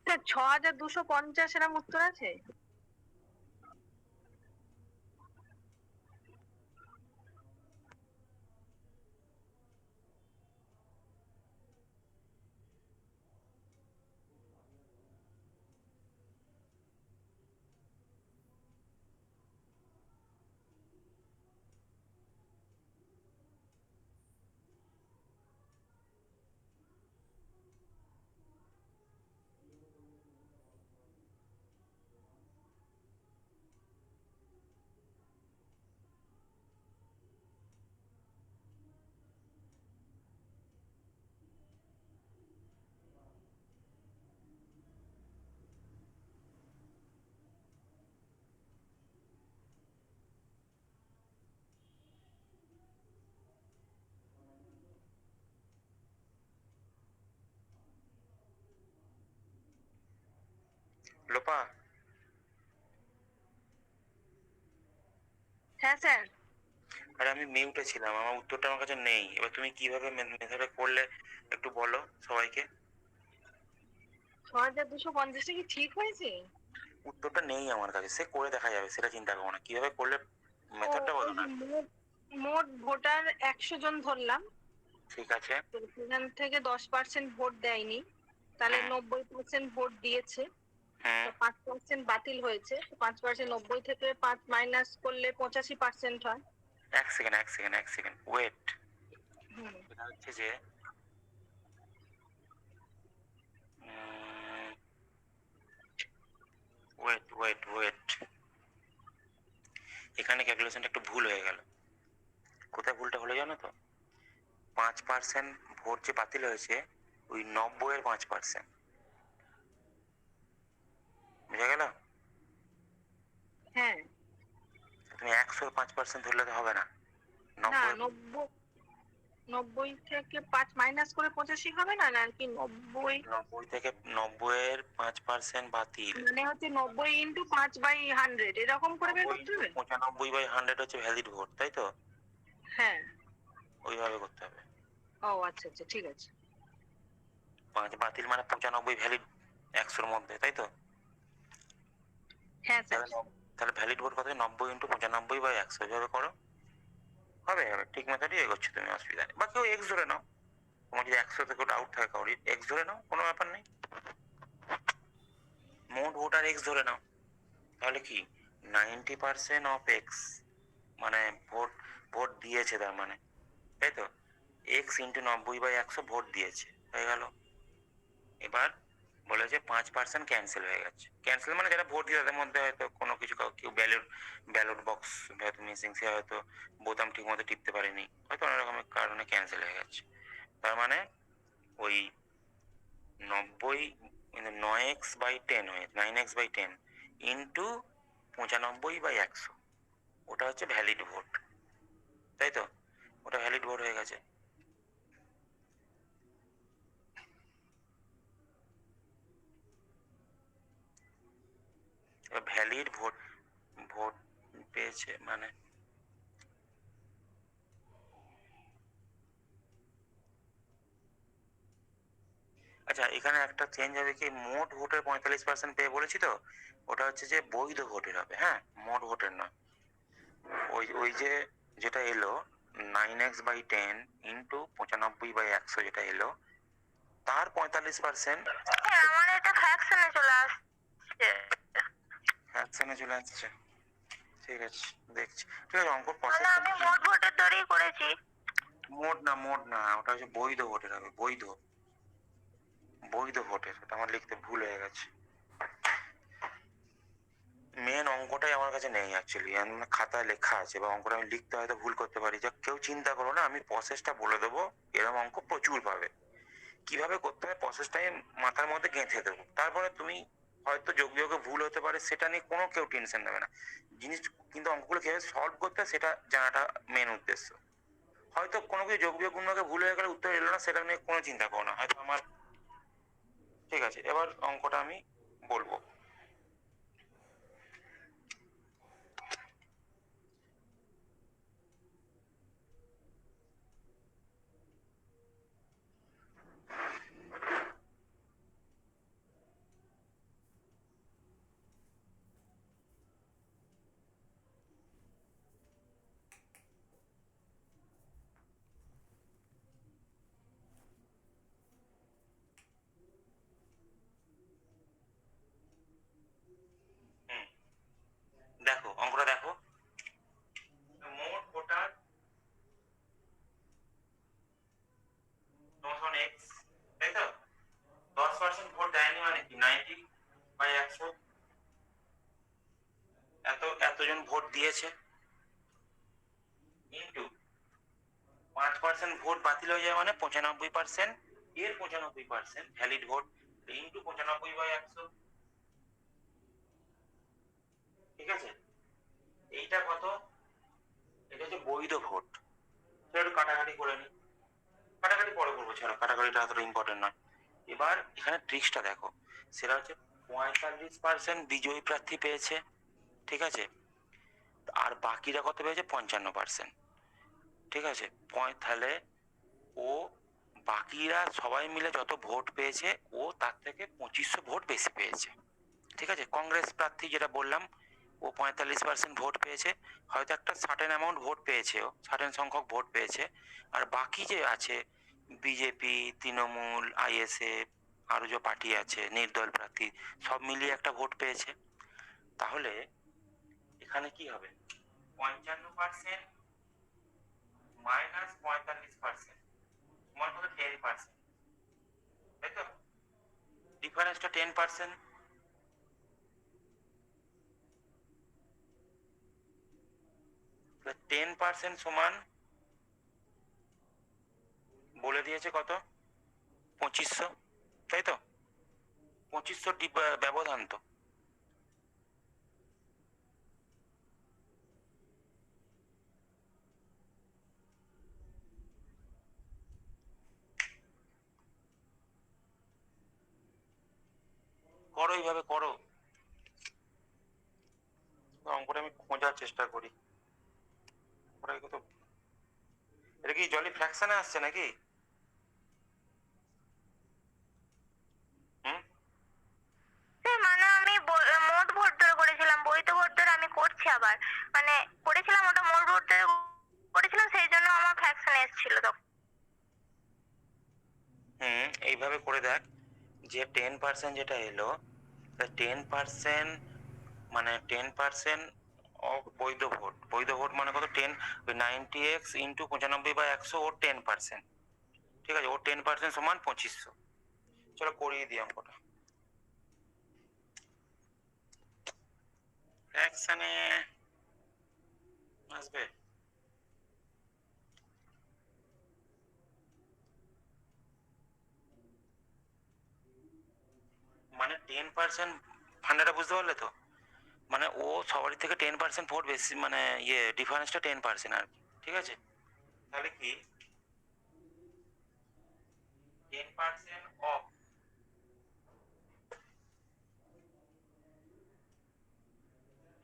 স্যার 6250 এরম উত্তর আছে? লোপা, হ্যাঁ স্যার। আরে আমি মিউটে ছিলাম, আমার উত্তরটা আমার কাছে নেই। এবার তুমি কিভাবে মেথডে করলে একটু বলো সবাইকে। 6250 কি ঠিক হয়েছে? উত্তরটা নেই আমার কাছে, সে করে দেখা যাবে, সেটা চিন্তা করো না। কিভাবে করলে মেথডটা বলো ওই না। যে মোট ভোটার 100 জন ধরলাম, ঠিক আছে। তো সেখান থেকে 10% ভোট দেয়নি, তাহলে হুম 90% ভোট দিয়েছে, হুম। তো 5% বাতিল হয়েছে। 5% 90 থেকে 5 মাইনাস করলে 85% হয়। এক সেকেন্ড ওয়েট। হুম। এটা হচ্ছে যে ওয়েট, এখানে ক্যালকুলেশনটা একটু ভুল হয়ে গেল। কোথায় ভুলটা হলো জানো তো? 5% ভোট যে বাতিল হয়েছে, ওই 90-এর 5%। বুঝা গেল? হ্যাঁ। তুমি 100-এর 5% ধরলে তো হবে না। না, 90 90 থেকে 5 মাইনাস করে 85 হবে না, নাকি 90? 90 থেকে 90-এর 5% বাতিল। মানে হচ্ছে 90 ইন্টু 5/100 এরকম করে বের 90 করতে ইন্টু হবে। 95/100 হচ্ছে ভ্যালিড ভোট, তাই তো? হ্যাঁ। ওইভাবে করতে হবে। ও আচ্ছা আচ্ছা, ঠিক আছে। 5 বাতিল মানে 95 ভ্যালিড 100-এর মধ্যে, তাই তো? হ্যাঁ স্যার। তাহলে ভ্যালিড ভোট কত? 90 ইন্টু 95/100, এইভাবে করো। হবে ঠিক মেথডই এগোচ্ছ তুমি, অসুবিধা নেই। বা কেউ এক্স ধরে নাও, তোমার যদি 100 থেকে ডাউট থাকে কাউরি, এক্স ধরে নাও, কোনো ব্যাপার নেই। মোট ভোটার এক্স ধরে নাও, তাহলে কি 90% অফ এক্স, মানে ভোট ভোট দিয়েছে তার মানে, তাই তো? এক্স ইন্টু 90/100 ভোট দিয়েছে, হয়ে গেল। এবার বলেছে 5% ক্যান্সেল হয়ে গেছে। ক্যান্সেল মানে যারা ভোট দিয়ে তাদের মধ্যে হয়তো কোনো কিছু, কেউ ব্যালট বক্স হয়তো মিসিং, সে হয়তো বোতাম ঠিক মতো টিপতে পারেনি, হয়তো অনেক রকমের কারণে ক্যান্সেল হয়ে গেছে। তার মানে ওই 90 9x/10 হয়ে 9x/10 ইন্টু 95/100, ওটা হচ্ছে ভ্যালিড ভোট, তাই তো? ওটা ভ্যালিড ভোট হয়ে গেছে। ভ্যালিড ভোট ভোট পেয়েছে মানে, আচ্ছা এখানে একটা চেঞ্জ হবে কি, মোট ভোটের 45% পেয়ে বলেছি তো, ওটা হচ্ছে যে বৈধ ভোটের হবে, হ্যাঁ, মোট ভোটের নয়। ওই ওই যে যেটা এলো 9x/10 ইন্টু 95/100 যেটা এলো, তার 45%। আমার এটা ফ্র্যাকশনে চলে আসছে। ফ্র্যাকশনে চলে আসছে, ঠিক আছে দেখছি। ঠিক আছে, অঙ্ক তাহলে প্রসেস। আমি মোট ভোটের দরেই করেছি। মোট না, ওটা হচ্ছে বৈধ ভোটের হবে, বৈধ বৈধ ভোটের। ওটা আমার লিখতে ভুল হয়ে গেছে। মেন অঙ্কটাই আমার কাছে নেই অ্যাকচুয়ালি, খাতায় লেখা আছে, বা অঙ্কটা আমি লিখতে হয়তো ভুল করতে পারি। যা কেউ চিন্তা করো না, আমি প্রসেসটা বলে দেবো, এরকম অঙ্ক প্রচুর পাবে। কিভাবে করতে হয় প্রসেসটা আমি মাথার মধ্যে গেঁথে দেবো, তারপরে তুমি হয়তো যোগ বিয়োগে ভুল হতে পারে, সেটা নিয়ে কোনো কেউ টেনশন নেবে না। জিনিস কিন্তু অঙ্কগুলো কিভাবে সলভ করতে হয় সেটা জানাটা মেন উদ্দেশ্য। হয়তো কোনো কিছু যোগ বিয়োগ গুণকে ভুল হয়ে গেলে উত্তর এলো না, সেটা নিয়ে কোনো চিন্তা করো না, হয়তো আমার। ঠিক আছে, এবার অঙ্কটা আমি বলবো। জানি মানে কি 90/100, এতজন ভোট দিয়েছে, ইন্টু 5% ভোট বাতিল হয়ে যায় মানে 95%, এর 95% ভ্যালিড ভোট, ইন্টু 95/100। ঠিক আছে, এইটা কত? এটা হচ্ছে বৈধ ভোট। একটু কাটাকাটি করে নি, কাটাকাটি পরে করবো, ছাড়ো, কাটাকাটিটা এতটা ইম্পর্টেন্ট নয়। এবার এখানে ট্রিক্সটা দেখো, সেটা হচ্ছে 45% বিজয়ী প্রার্থী পেয়েছে, ঠিক আছে, আর বাকিরা কত পেয়েছে? 55%। ঠিক আছে, তাহলে ও বাকিরা সবাই মিলে যত ভোট পেয়েছে ও তার থেকে 2500 ভোট বেশি পেয়েছে। ঠিক আছে, কংগ্রেস প্রার্থী যেটা বললাম ও 45% ভোট পেয়েছে, হয়তো একটা সার্টেন অ্যামাউন্ট ভোট পেয়েছে, ও সার্টেন সংখ্যক ভোট পেয়েছে, আর বাকি যে আছে বিজেপি, তৃণমূল, আইএসএফ, আরো যে পার্টি আছে নির্দল প্রার্থী, সব মিলিয়ে একটা ভোট পেয়েছে। তাহলে এখানে কি হবে? 55% মাইনাস 45% সমান কত? 10%, তাই তো? ডিফারেন্সটা 10%। 10% সমান বলে দিয়েছে কত? 2500, তাই তো? 2500 ব্যবধান তো। করো, এইভাবে করো, অঙ্কটা আমি খোঁজার চেষ্টা করি। ওরা কত, এটা কি জলি ফ্র্যাকশনে আসছে নাকি? হুম, মানে আমি মোট ভোট ধরে করেছিলাম, বৈধ ভোট ধরে আমি করছি আবার, মানে করেছিলাম ওটা মোট ভোট ধরে করেছিলাম, সেই জন্য আমার ফ্র্যাকশনে এসেছিল তখন। এইভাবে করে দেখ, যে 10% যেটা এলো, 10% মানে 10% অফ বৈধ ভোট। বৈধ ভোট মানে কত? 10, ওই 90x ইন্টু 95/100, ওর 10%। ঠিক আছে, ওর 10% সমান 2500। চলো করিয়ে দিই অঙ্কটা। ফ্র্যাকশনে আসবে, মানে 10% ফান্ডাটা বুঝতে পারলে তো? মানে ও সবারই থেকে 10% ভোট বেশি, মানে ডিফারেন্সটা 10% আর কি। ঠিক আছে, তাহলে কি 10% অফ,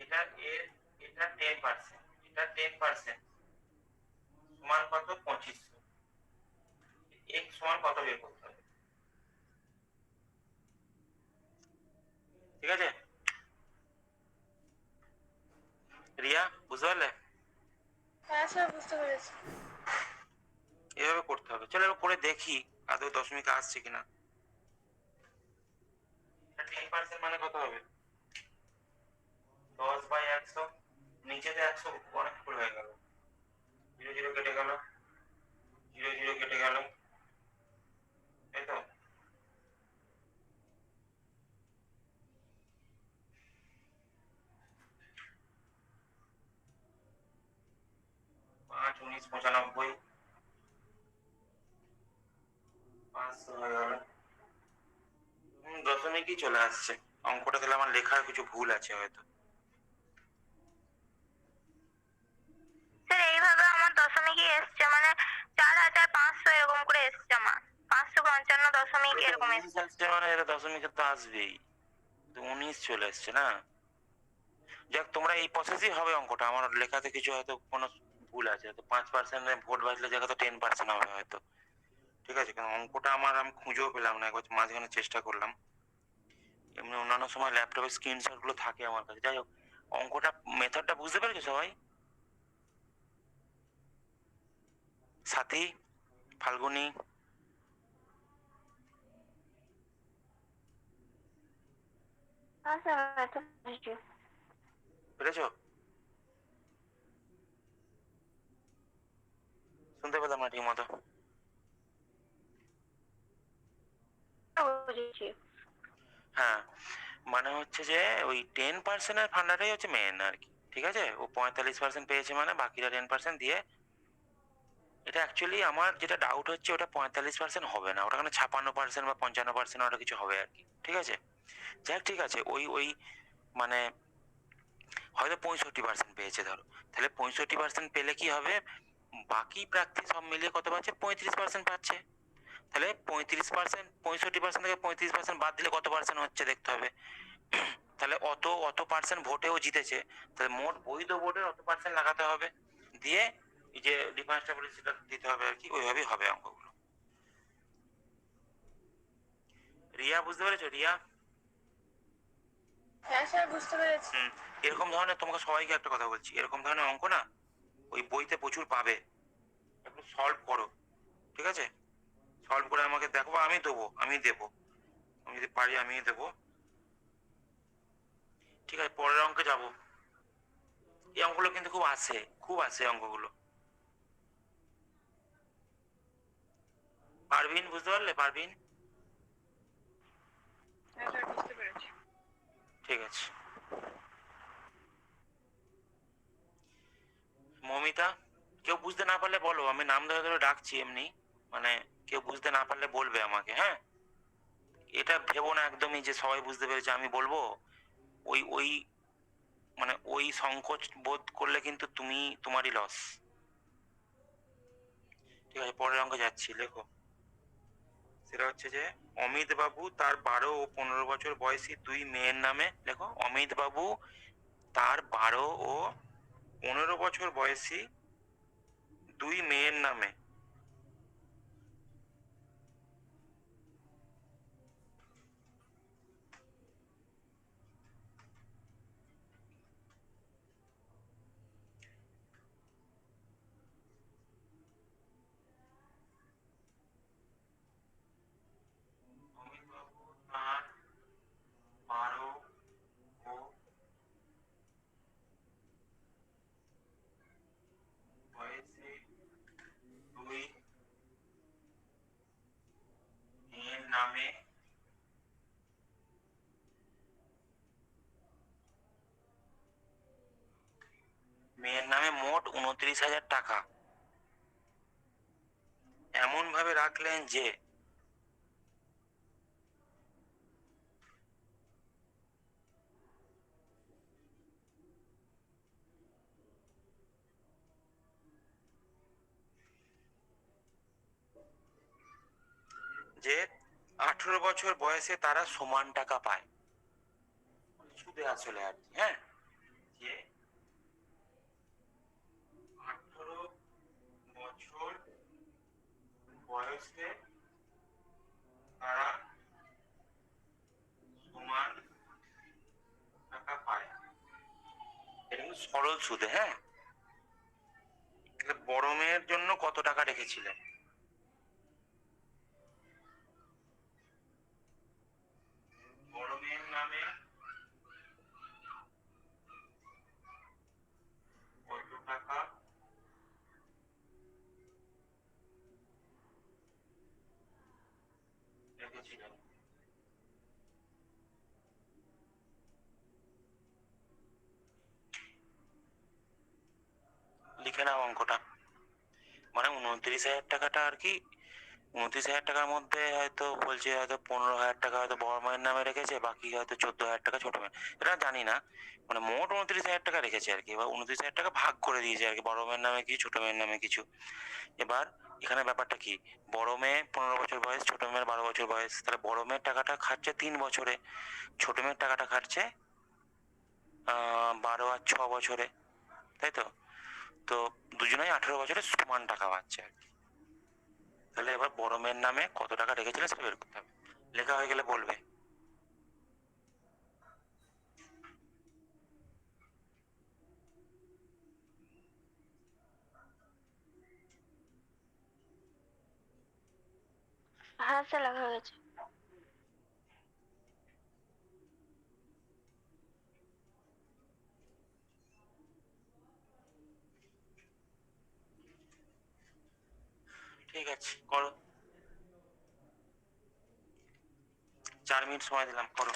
এটা এর, এটা 10%, এটা 10% সমান কত? 2500। x সমান কত বের করতে হবে? ঠিক আছে রিয়া, বুঝতে পারলে? হ্যাঁ স্যার, বুঝতে পেরেছি। এভাবে করতে হবে। চলো এবার করে দেখি আদৌ দশমিক আসছে কিনা। 10% মানে কত হবে? 10/100, নিচেতে 100 অনেক উপরে হয়ে গেল, 0 0 কেটে গেল, 0 0 কেটে গেল, তাই তো? 5 19 95, 500 হয়ে গেল। দশমিকই চলে আসছে অঙ্কটা, তাহলে আমার লেখার কিছু ভুল আছে হয়তো। স্যার এইভাবে আমার দশমিকই এসছে, মানে 4500 এরকম করে এসছে আমার, 555 এরকম এসছে। আসছে মানে এটা দশমিকে তো আসবেই, 19 চলে এসছে না। যাক, তোমরা এই প্রসেসই হবে অঙ্কটা, আমার লেখাতে কিছু হয়তো কোনো ভুল আছে, হয়তো 5% ভোট বাঁচলে জায়গাতে 10% হবে হয়তো। ঠিক আছে, কারণ অঙ্কটা আমার আমি খুঁজেও পেলাম না, একবার মাঝখানে চেষ্টা করলাম। এমনি অন্যান্য সময় ল্যাপটপে স্ক্রিনশট গুলো থাকে আমার কাছে। যাই হোক, অঙ্কটা মেথডটা বুঝতে পেরেছো সবাই? সাথী, ফাল্গুনি, হ্যাঁ স্যার, এটা বুঝছি। পেরেছো? শুনতে পেলাম না ঠিক মতো। বুঝেছি। হ্যাঁ, মানে হচ্ছে যে ওই 10% ফান্ডাটাই হচ্ছে মেন আর কি, ঠিক আছে? ও 45% পেয়েছে, মানে বাকিরা 10% দিয়ে। এটা অ্যাকচুয়ালি আমার যেটা ডাউট হচ্ছে, ওটা 45% হবে না, ওটা মানে 56% বা 55% ওটা কিছু হবে আর কি, ঠিক আছে? যাক, ঠিক আছে, ওই ওই মানে হয়তো 65% পেয়েছে ধরো। তাহলে 65% পেলে কি হবে, বাকি প্রার্থী সব মিলিয়ে কত পাচ্ছে, 35% পাচ্ছে। তাহলে 35%, 65% থেকে 35% বাদ দিলে কত পার্সেন্ট হচ্ছে দেখতে হবে। তাহলে অত অত পার্সেন্ট ভোটেও জিতেছে, তাহলে মোট বৈধ ভোটের অত পার্সেন্ট লাগাতে হবে, দিয়ে এই যে ডিফারেন্সটা বলে সেটা দিতে হবে আর কি, ওইভাবেই হবে অঙ্কগুলো। রিয়া, বুঝতে পেরেছো রিয়া? হ্যাঁ স্যার, বুঝতে পেরেছি। হুম। এরকম ধরনের, তোমাকে সবাইকে একটা কথা বলছি, এরকম ধরনের অঙ্ক না ওই বইতে প্রচুর পাবে, একটু সলভ করো, ঠিক আছে? সলভ করে আমাকে দেখো, আমি দেবো, আমি দেবো, আমি যদি পারি আমি দেবো। ঠিক আছে, পরের অঙ্কে যাবো। এই অঙ্কগুলো কিন্তু খুব আসে, খুব আসে অঙ্কগুলো। পারভিন, বুঝতে পারলে পারভিন? হ্যাঁ স্যার, বুঝতে পেরেছি। ঠিক আছে। মমিতা, কেউ বুঝতে না পারলে বলো, আমি নাম ধরে ধরে ডাকছি এমনি, মানে কেউ বুঝতে না পারলে বলবে আমাকে, হ্যাঁ? এটা ভেবো না একদমই যে সবাই বুঝতে পেরেছে আমি বলবো। ওই ওই মানে ওই সংকোচ বোধ করলে কিন্তু তুমি, তোমারই লস। ঠিক আছে, পরের অঙ্কে যাচ্ছি, লেখো। সেটা হচ্ছে যে অমিত বাবু তার 12 ও 15 বছর বয়সী দুই মেয়ের নামে, লেখো, অমিত বাবু তার 12 ও 15 বছর বয়সী দুই মেয়ের নামে অমিতবাবু তার 12 ও বয়সী দুই মেয়ের নামে মোট 29,000 টাকা এমন ভাবে রাখলেন যে যে 18 বছর বয়সে তারা সমান টাকা পায়, সুদে আসলে আর কি, হ্যাঁ? যে 18 বছর বয়সে তারা সমান টাকা পায়, এটা কিন্তু সরল সুদে, হ্যাঁ? তাহলে বড় মেয়ের জন্য কত টাকা রেখেছিলেন? বড় মেয়ের নামে কত টাকা রেখেছিলেন? লিখে নাও অঙ্কটা। মানে 29,000 টাকাটা আর কি, 29,000 টাকার মধ্যে হয়তো বলছে হয়তো 15,000 টাকা হয়তো বড় মায়ের নামে রেখেছে, বাকি হয়তো 14,000 টাকা ছোট মেয়ের, এটা জানি না। মানে মোট 29,000 টাকা রেখেছে আর কি, এবার 29,000 টাকা ভাগ করে দিয়েছে আর কি, বড় মেয়ের নামে কিছু, ছোট মেয়ের নামে কিছু। এবার এখানে ব্যাপারটা কি, বড় মেয়ে 15 বছর বয়স, ছোট মেয়ের 12 বছর বয়স, তাহলে বড় মেয়ের টাকাটা খাটছে 3 বছরে, ছোট মেয়ের টাকাটা খাটছে 12 আর 6 বছরে, তাই তো? তো দুজনেই 18 বছরে সমান টাকা পাচ্ছে আর কি। তাহলে এবার বড় মেয়ের নামে কত টাকা রেখেছিল সেটা বের করতে হবে, লেখা হয়ে গেলে বলবে। হ্যাঁ স্যার, লেখা হয়ে গেছে। ঠিক আছে, করো। 4 মিনিট সময় দিলাম, করো।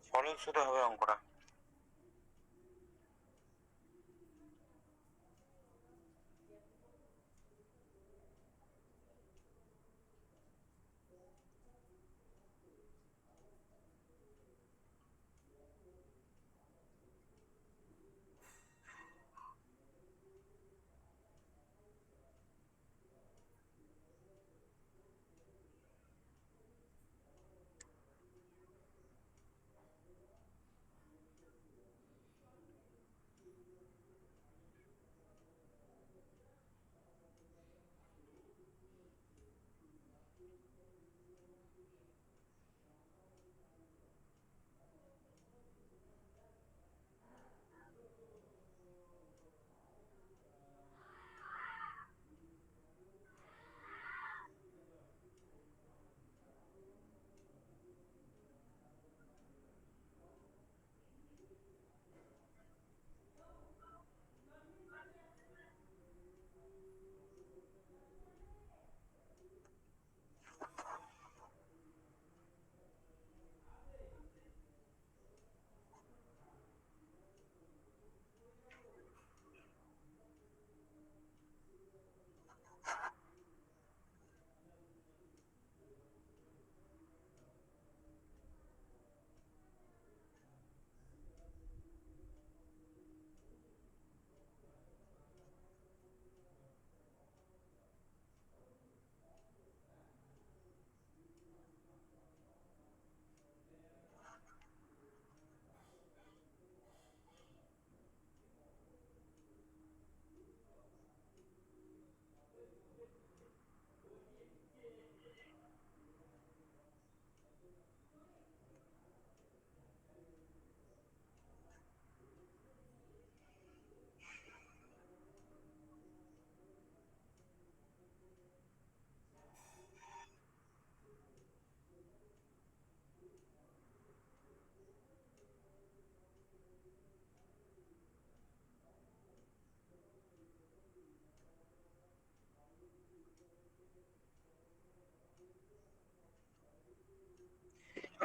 সরল সুদে হবে অঙ্কটা।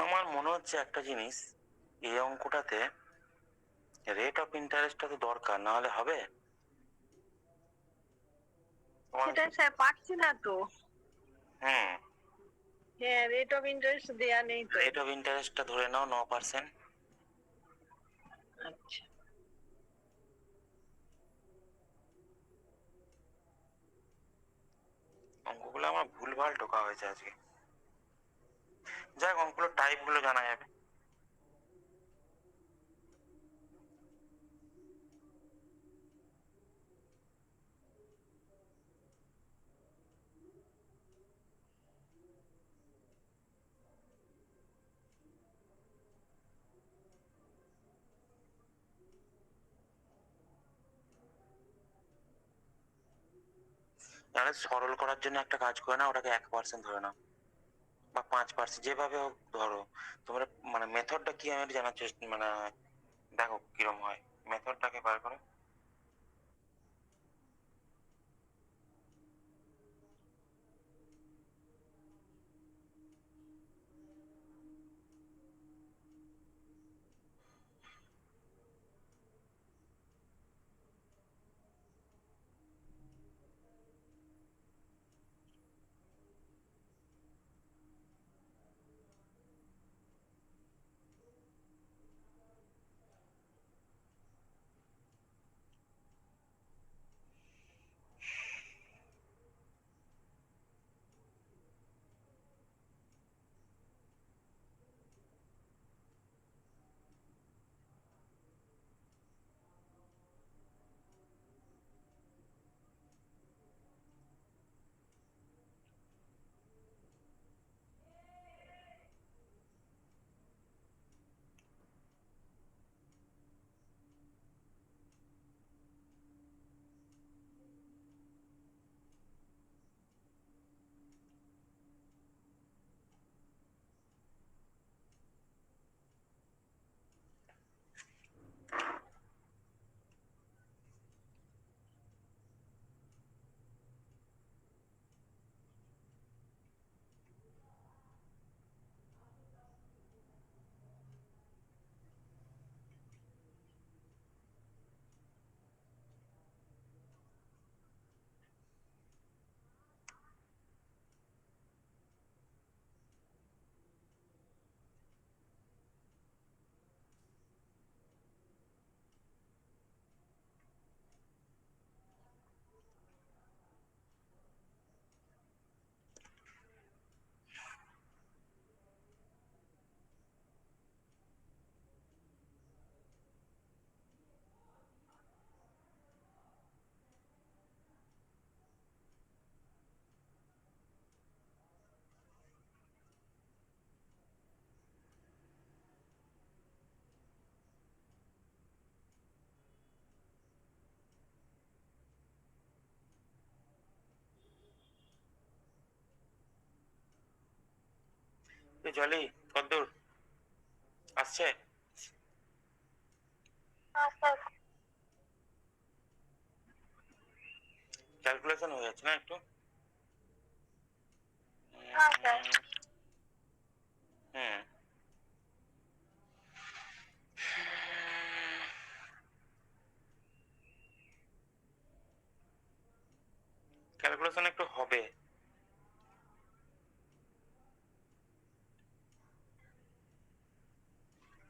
আমার মনে হচ্ছে একটা জিনিস, এই অঙ্কটাতে রেট অফ ইন্টারেস্টটা তো দরকার, না হলে হবে? সেটা স্যার পাচ্ছি না তো। হুম, হ্যাঁ, রেট অফ ইন্টারেস্ট দেয়া নেই তো। রেট অফ ইন্টারেস্টটা ধরে নাও 9%। আচ্ছা, ঢোকা হয়েছে আজকে। যাই হোক, অঙ্কগুলো টাইপ গুলো জানা যাবে। তাহলে সরল করার জন্য একটা কাজ করে না, ওটাকে 1% ধরে নাও বা 5%, যেভাবে হোক ধরো। তোমরা মানে মেথডটা কি আমি একটু জানার চেষ্টা, মানে দেখো কিরম হয়, মেথডটাকে বার করো। জলি কদ্দূর আসছে? স্যার। ক্যালকুলেশন হয়ে যাচ্ছে না একটু? হ্যাঁ স্যার। হুম। ক্যালকুলেশন একটু হবে,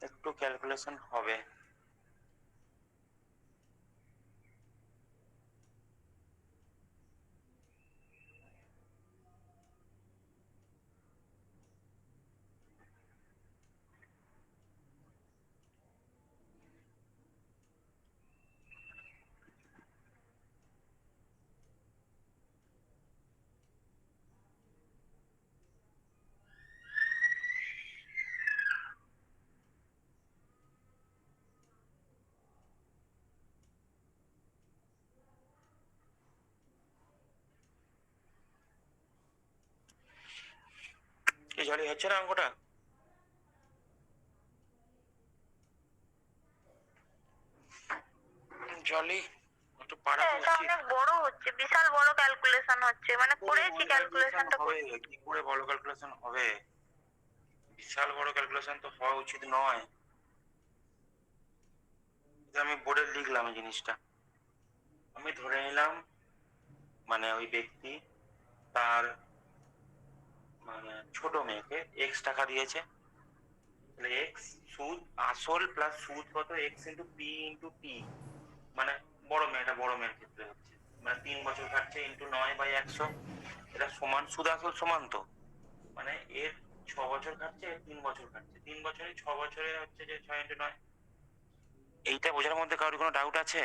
একটু ক্যালকুলেশন হবে। কি জলি হচ্ছে না অঙ্কটা? জলি একটু পাড়াতে এটা উচিত। অনেক বড় হচ্ছে, বিশাল বড় ক্যালকুলেশন হচ্ছে, মানে করেছি ক্যালকুলেশনটা। হবে, কি করে বড় ক্যালকুলেশন হবে? বিশাল বড় ক্যালকুলেশন তো হওয়া উচিত নয়। যে আমি বোর্ডে লিখলাম এই জিনিসটা, আমি ধরে নিলাম মানে ওই ব্যক্তি তার মানে ছোট মেয়েকে এক্স টাকা দিয়েছে, তাহলে এক্স সুদ, আসল প্লাস সুদ কত, x into P into T, মানে বড় মেয়ের ক্ষেত্রে হচ্ছে মানে 3 বছর কাটছে ইন্টু 9/100, এটা সমান, সুদ আসল সমান তো, মানে এর 6 বছর কাটছে, এর 3 বছর কাটছে, 3 বছরে 6 বছরে হচ্ছে যে 6 ইন্টু 9। এইটা বোঝার মধ্যে কারোর কোনো ডাউট আছে?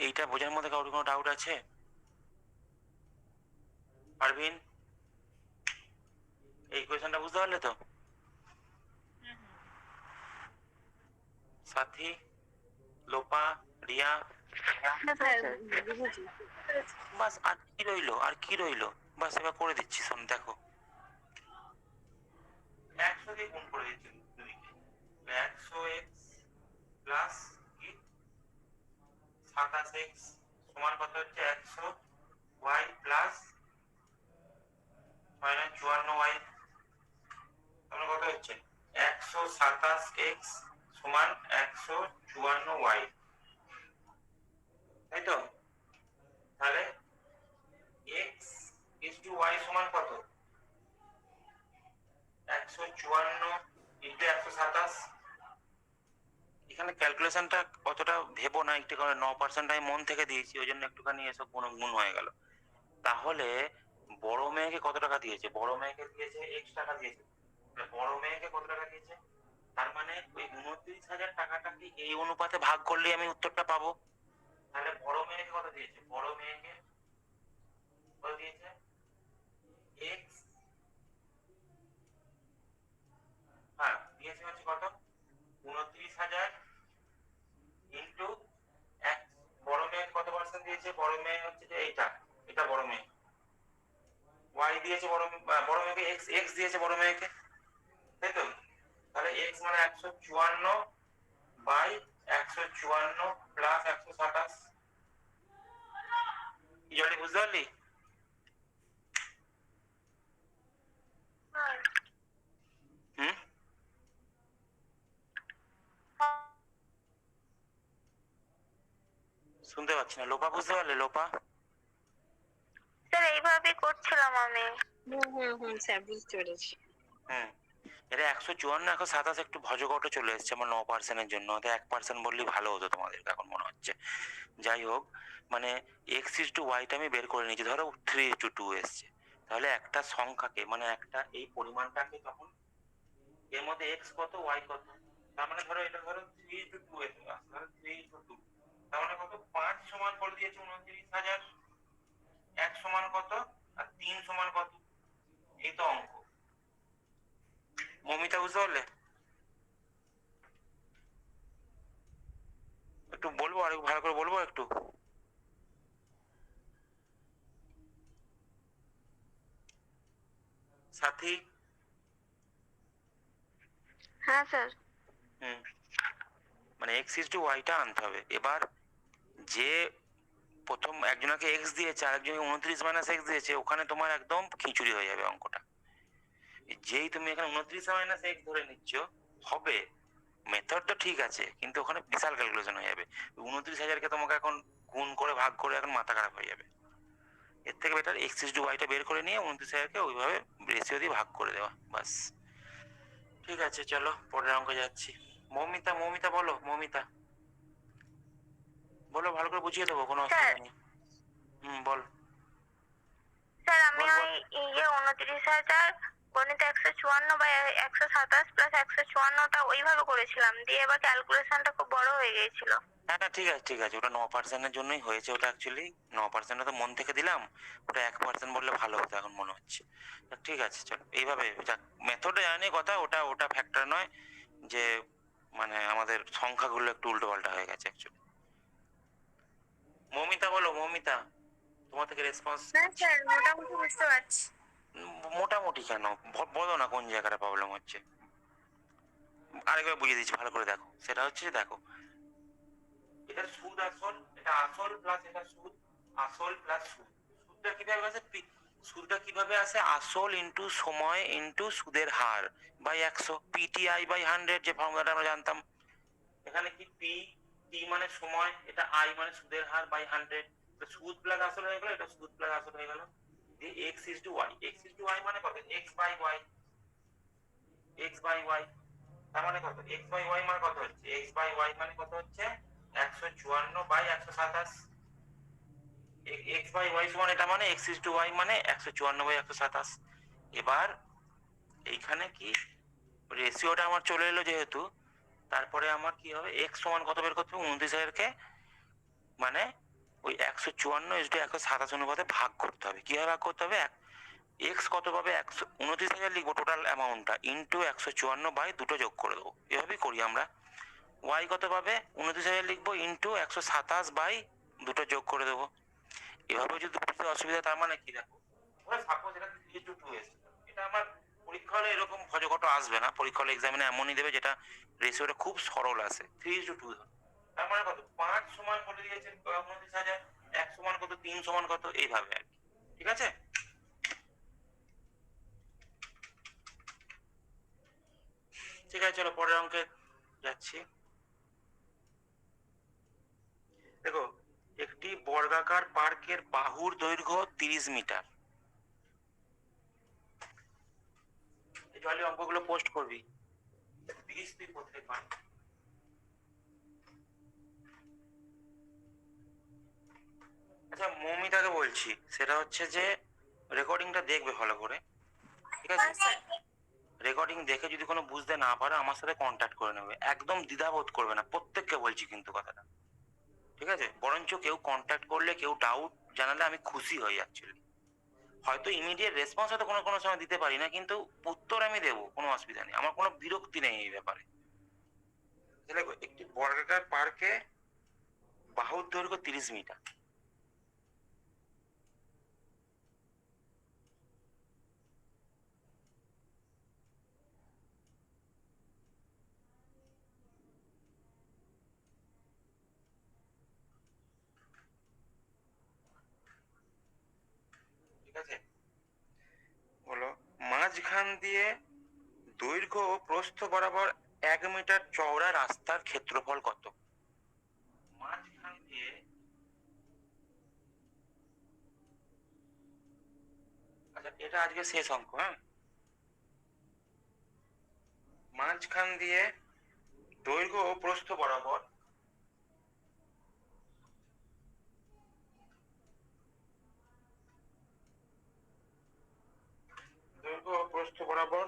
এইটা বোঝার মধ্যে কারোর কোনো ডাউট আছে? পারভিন, এই কোয়েশনটা বুঝতে পারলে তো? সাথী, লোপা, রিয়া, হ্যাঁ বুঝেছি। বাস আর কি রইলো, আর কি রইলো? বাস এবার করে দিচ্ছি, শোন দেখো, 100 দিয়ে গুণ করে দিচ্ছি দুইকে। 100x প্লাস কি 27x সমান কত হচ্ছে 100y প্লাস 54y, তাহলে কত হচ্ছে 127x সমান 154y, তাই তো? তাহলে x is to y সমান কত? 154 ইন্টু 127। এখানে ক্যালকুলেশনটা অতটা ভেবো না, একটু করে 9% আমি মন থেকে দিয়েছি, ওই জন্য একটুখানি এসব গুণ গুণ হয়ে গেল। তাহলে বড় মেয়েকে কত টাকা দিয়েছে? বড় মেয়েকে দিয়েছে x টাকা দিয়েছে। বড় মেয়েকে কত টাকা দিয়েছে? তার মানে ওই 29,000 টাকাটাকে এই অনুপাতে ভাগ করলে আমি উত্তরটা পাবো। তাহলে বড় মেয়েকে কত দিয়েছে? বড় মেয়েকে কত দিয়েছে? x, হ্যাঁ দিয়েছে হচ্ছে কত 29,000 ইন্টু এক। বড় মেয়ে কত পার্সেন্ট দিয়েছে? বড় মেয়ে হচ্ছে যে এইটা, এটা বড় মেয়ে। y দিয়েছে বড় মেয়েকে x দিয়েছে বড় মেয়েকে, তাই তো? তাহলে x মানে 154 বাই 154 প্লাস 127। কি বুঝতে পারলি? হুম, শুনতে পাচ্ছি না। লোপা বুঝতে পারলে? লোপা, স্যার এইভাবেই করছিলাম আমি। স্যার বুঝতে পেরেছি। হুম, এটা 154 127 একটু ভজঘট চলে এসছে আমার 9%-এর জন্য, তো 1% বললেই ভালো হতো তোমাদের এখন মনে হচ্ছে। যাই হোক, মানে x is to y টা আমি বের করে নিয়েছি, ধরো 3:2 এসছে। তাহলে একটা সংখ্যাকে, মানে একটা এই পরিমাণটাকে তখন এর মধ্যে x কত y কত, তার মানে ধরো এটা ধরো 3:2 এসে আসছে, ধরো 3:2, তার মানে কত 5 সমান করে দিয়েছে 29,000, 1 সমান কত আর 3 সমান কত, এই তো অঙ্ক। মমিতা বুঝতে পারলে? একটু বলবো, আর ভালো করে বলবো একটু? সাথী, হ্যাঁ স্যার। হুম, মানে x is to y টা আনতে হবে। এবার যে প্রথম একজনকে x দিয়েছে আর একজনকে 29 মাইনাস x দিয়েছে, ওখানে তোমার একদম খিচুড়ি হয়ে যাবে অঙ্কটা। যেই তুমি এখানে 29 মাইনাস x ধরে নিচ্ছ, হবে মেথড তো ঠিক আছে, কিন্তু ওখানে বিশাল ক্যালকুলেশন হয়ে যাবে। 29,000কে তোমাকে এখন গুণ করে ভাগ করে এখন মাথা খারাপ হয়ে যাবে। এর থেকে better x is to y টা বের করে নিয়ে 29,000কে ওইভাবে রেশিও দিয়ে ভাগ করে দেওয়া, বাস। ঠিক আছে, চলো পরের অঙ্কে যাচ্ছি। মৌমিতা, মৌমিতা বলো, মৌমিতা বলো, ভালো করে বুঝিয়ে দেবো, কোনো স্যার অসুবিধা নেই। বল স্যার আমি বল বল। ওই 29,000 গণিত 154 বাই 127 প্লাস 154টা ওইভাবে করেছিলাম, দিয়ে এবার ক্যালকুলেশনটা খুব বড় হয়ে গিয়েছিল। হ্যাঁ হ্যাঁ, ঠিক আছে ঠিক আছে, ওটা 9%-এর জন্যই হয়েছে। ওটা অ্যাকচুয়ালি 9% তো মন থেকে দিলাম, ওটা 1% বললে ভালো হতো এখন মনে হচ্ছে। ঠিক আছে চলো, এইভাবে যাক, মেথডে জানি কথা, ওটা ওটা ফ্যাক্টর নয়, যে মানে আমাদের সংখ্যাগুলো একটু উল্টো পাল্টা হয়ে গেছে অ্যাকচুয়ালি। মৌমিতা বলো, মৌমিতা তোমার থেকে রেসপন্স। হ্যাঁ স্যার, মোটামুটি বুঝতে পারছি। মোটামুটি কেন, বলো না কোন জায়গাটা প্রবলেম হচ্ছে। আরেকবার বুঝিয়ে দিচ্ছি, ভালো করে দেখো। সেটা হচ্ছে যে দেখো, এটা সুদ আসল, এটা আসল প্লাস এটা সুদ, আসল প্লাস সুদ। সুদটা কিভাবে আসে? সুদটা কিভাবে আসে? আসল ইন্টু সময় ইন্টু সুদের হার বাই 100, পিটিআই বাই 100, যে ফর্মুলাটা আমরা জানতাম। এখানে কি পি, টি মানে সময়, এটা আই মানে সুদের হার বাই 100, তো সুদ প্লাস আসল হয়ে গেল, এটা সুদ প্লাস আসল হয়ে গেল। দিয়ে X is to Y, X is to Y মানে কত? X by Y, X by Y, তার মানে কত? এক্স বাই ওয়াই মানে কত হচ্ছে? এক্স বাই ওয়াই মানে কত হচ্ছে 154 বাই 127। এক্স বাই ওয়াই সমান এটা মানে এক্স ইজ টু ওয়াই মানে 154/127। এবার এইখানে কি রেশিওটা আমার চলে এলো যেহেতু, তারপরে আমার কি হবে, এক্স সমান কত বের করতে হবে, 29,000-কে মানে ওই 154 × 127 অনুপাতে ভাগ করতে হবে। কিভাবে ভাগ করতে হবে, এক্স কত পাবে, 129,000 লিখবো টোটাল অ্যামাউন্টটা, ইন্টু 154 দুটো যোগ করে দেবো, এভাবেই করি আমরা। ওয়াই কত পাবে, 29,000 লিখবো ইন্টু 127 দুটো যোগ করে দেবো। এভাবে যদি বুঝতে অসুবিধা, তার মানে কি দেখো, সাপোজ এটা 3:2 এসেছে, এটা আমার পরীক্ষা হলে এরকম ভজকট আসবে না, পরীক্ষা হলে এক্সামিনে এমনই দেবে যেটা রেশিওটা খুব সরল আসে, 3:2। তার মানে কত, 5 সমান বলে দিয়েছে 29,000, 1 সমান কত, 3 সমান কত, এইভাবে আর কি। ঠিক আছে, ঠিক আছে, চলো পরের অঙ্কে যাচ্ছি। দেখো, একটি বর্গাকার পার্কের বাহুর দৈর্ঘ্য 30 মিটার। এই জলে অঙ্কগুলো পোস্ট করবি, 30 তুই প্রত্যেকবার। আচ্ছা, মৌমিতাকে বলছি, সেটা হচ্ছে যে রেকর্ডিংটা দেখবে ভালো করে, ঠিক আছে? রেকর্ডিং দেখে যদি কোনো বুঝতে না পারো আমার সাথে কন্ট্যাক্ট করে নেবে, একদম দ্বিধাবোধ করবে না, প্রত্যেককে বলছি কিন্তু কথাটা, ঠিক আছে? বরঞ্চ কেউ কন্ট্যাক্ট করলে, কেউ ডাউট জানালে আমি খুশি হই অ্যাকচুয়ালি। হয়তো ইমিডিয়েট রেসপন্স হয়তো কোনো কোনো সময় দিতে পারি না, কিন্তু উত্তর আমি দেবো, কোনো অসুবিধা নেই, আমার কোনো বিরক্তি নেই এই ব্যাপারে। দেখো, একটি বর্গাকার পার্কে বাহুর দৈর্ঘ্য 30 মিটার। ঠিক আছে, বলো, মাঝখান দিয়ে দৈর্ঘ্য ও প্রস্থ বরাবর 1 মিটার চওড়া রাস্তার ক্ষেত্রফল কত? মাঝখান দিয়ে, আচ্ছা এটা আজকে শেষ অঙ্ক, হ্যাঁ। মাঝখান দিয়ে দৈর্ঘ্য ও প্রস্থ বরাবর দৈর্ঘ্য ও প্রস্থ বরাবর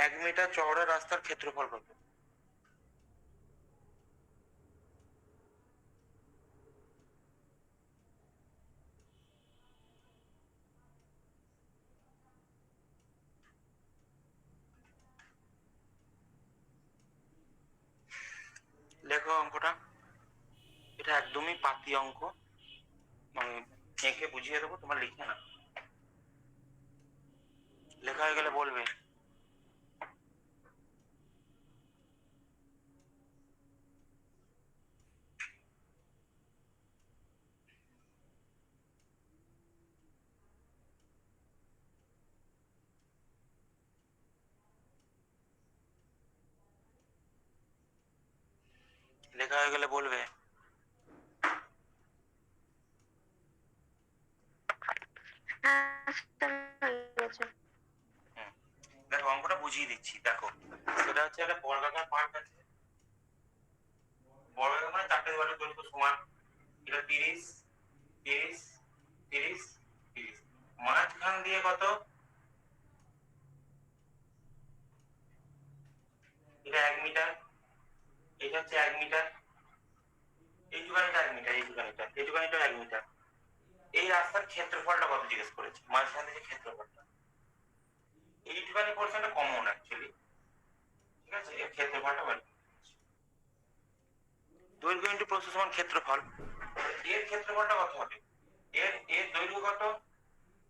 1 মিটার চওড়া রাস্তার ক্ষেত্রফল কত? লেখো অঙ্কটা, এটা একদমই পাতি অঙ্ক, মানে এঁকে বুঝিয়ে দেবো, তোমার লিখে না, লেখা হয়ে গেলে বলবে। লেখা হয়ে গেলে বলবে। হুম, দেখো অঙ্কটা বুঝিয়ে দিচ্ছি, দেখো সেটা হচ্ছে একটা বর্গাকার পার্ক আছে, বর্গাকার মানে চারটে দেওয়ালের দৈর্ঘ্য সমান, এটা 30, 30, 30, 30, মাঝখান দিয়ে কত, এটা 1 মিটার, এটা হচ্ছে 1 মিটার, এইটুকানিটা 1 মিটার, এইটুকানিটা 1 মিটার। এই রাস্তার ক্ষেত্রফলটা কত জিজ্ঞেস করেছে, মাঝখান থেকে ক্ষেত্রফলটা, এইটুকানি পোর্শনটা কমন অ্যাকচুয়ালি, ঠিক আছে, এর ক্ষেত্রফলটা বের করতে হবে। দৈর্ঘ্য ইন্টু প্রস্থ সমান ক্ষেত্রফল, এর ক্ষেত্রফলটা কত হবে, এর এর দৈর্ঘ্য কত,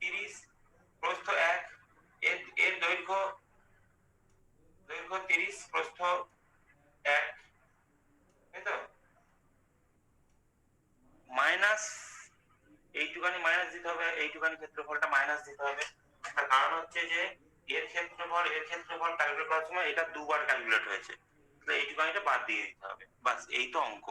30, প্রস্থ 1, এর এর দৈর্ঘ্য, দৈর্ঘ্য 30, প্রস্থ 1, তাই তো, মাইনাস, এইটুকানি মাইনাস দিতে হবে, এইটুকানি ক্ষেত্রফলটা মাইনাস দিতে হবে। তার কারণ হচ্ছে যে এর ক্ষেত্রফল ক্যালকুলেট করার সময় এটা দুবার ক্যালকুলেট হয়েছে, তো এইটুকানিটা বাদ দিয়ে দিতে হবে, বাস এই তো অঙ্ক।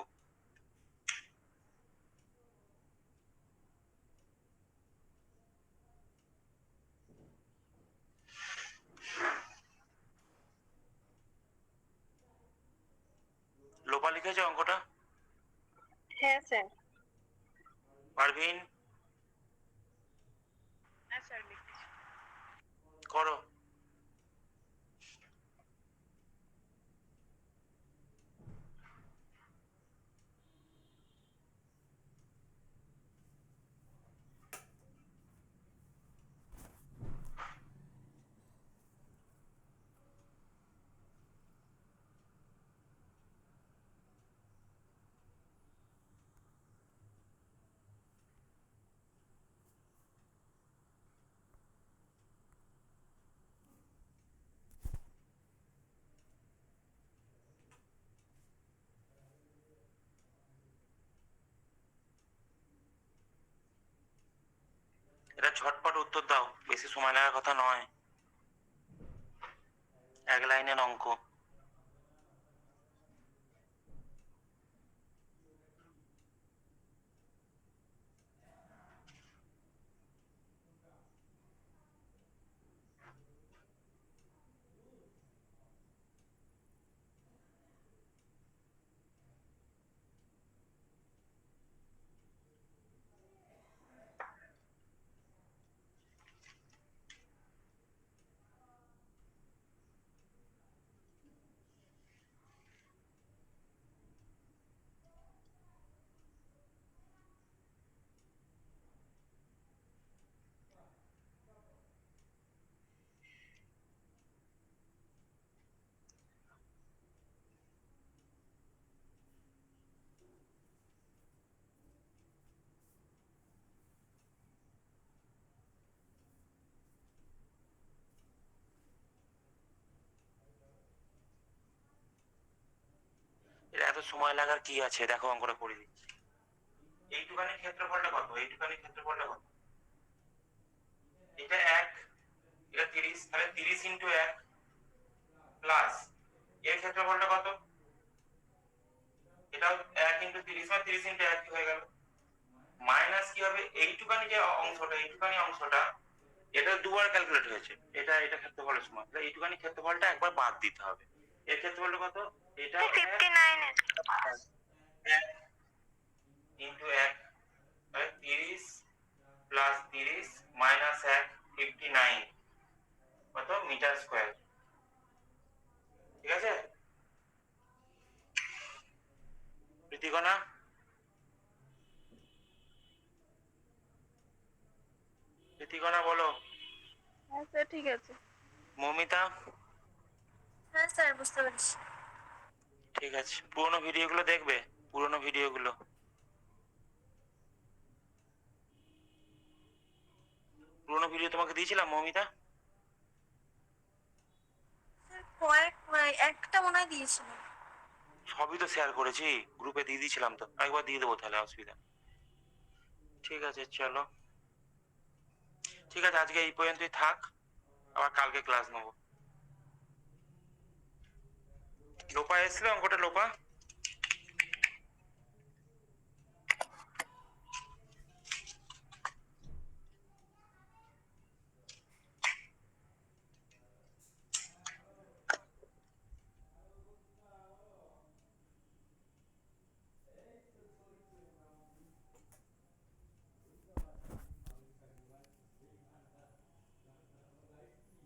লোপা লিখেছে অঙ্কটা? হ্যাঁ স্যার। পারভিন হ্যাঁ স্যার লিখেছি। করো। এটা ঝটপট উত্তর দাও, বেশি সময় লাগার কথা নয়, এক লাইনের অঙ্ক। এর এত সময় লাগার কি আছে, দেখো অঙ্কটা করে দিচ্ছি। এইটুখানি ক্ষেত্রফলটা কত, এইটুখানি ক্ষেত্রফলটা কত? এটা 1, এটা 30, তাহলে 30 ইন্টু 1 প্লাস এর ক্ষেত্রফলটা কত? এটাও 1 ইন্টু 30, মানে 30 ইন্টু 1 কি হয়ে গেল, মাইনাস কি হবে এইটুখানি যে অংশটা, এইটুখানি অংশটা এটা দুবার ক্যালকুলেট হয়েছে, এটা ক্ষেত্রফলের সমান, তাহলে এইটুখানি ক্ষেত্রফলটা একবার বাদ দিতে হবে। এর ক্ষেত্রফলটা কত? এটা 59 ইন্টু 1, তাহলে 30 প্লাস 30 মাইনাস 1, 59 কত মিটার স্কয়ার। ঠিক আছে প্রীতিকণা? প্রীতিকণা বলো। হ্যাঁ স্যার ঠিক আছে। মমিতা? হ্যাঁ স্যার বুঝতে পারছি। ঠিক আছে, পুরোনো ভিডিওগুলো দেখবে, পুরোনো ভিডিওগুলো। পুরোনো ভিডিও তোমাকে দিয়েছিলাম মমিতা? একটা মনে হয় দিয়েছিল। সবই তো শেয়ার করেছি, গ্রুপে দিয়ে দিয়েছিলাম তো, একবার দিয়ে দেবো তাহলে, অসুবিধা নেই। ঠিক আছে চলো, ঠিক আছে আজকে এই পর্যন্তই থাক, আবার কালকে ক্লাস নেবো। লোপা এসেছিল অঙ্কটা? লোপা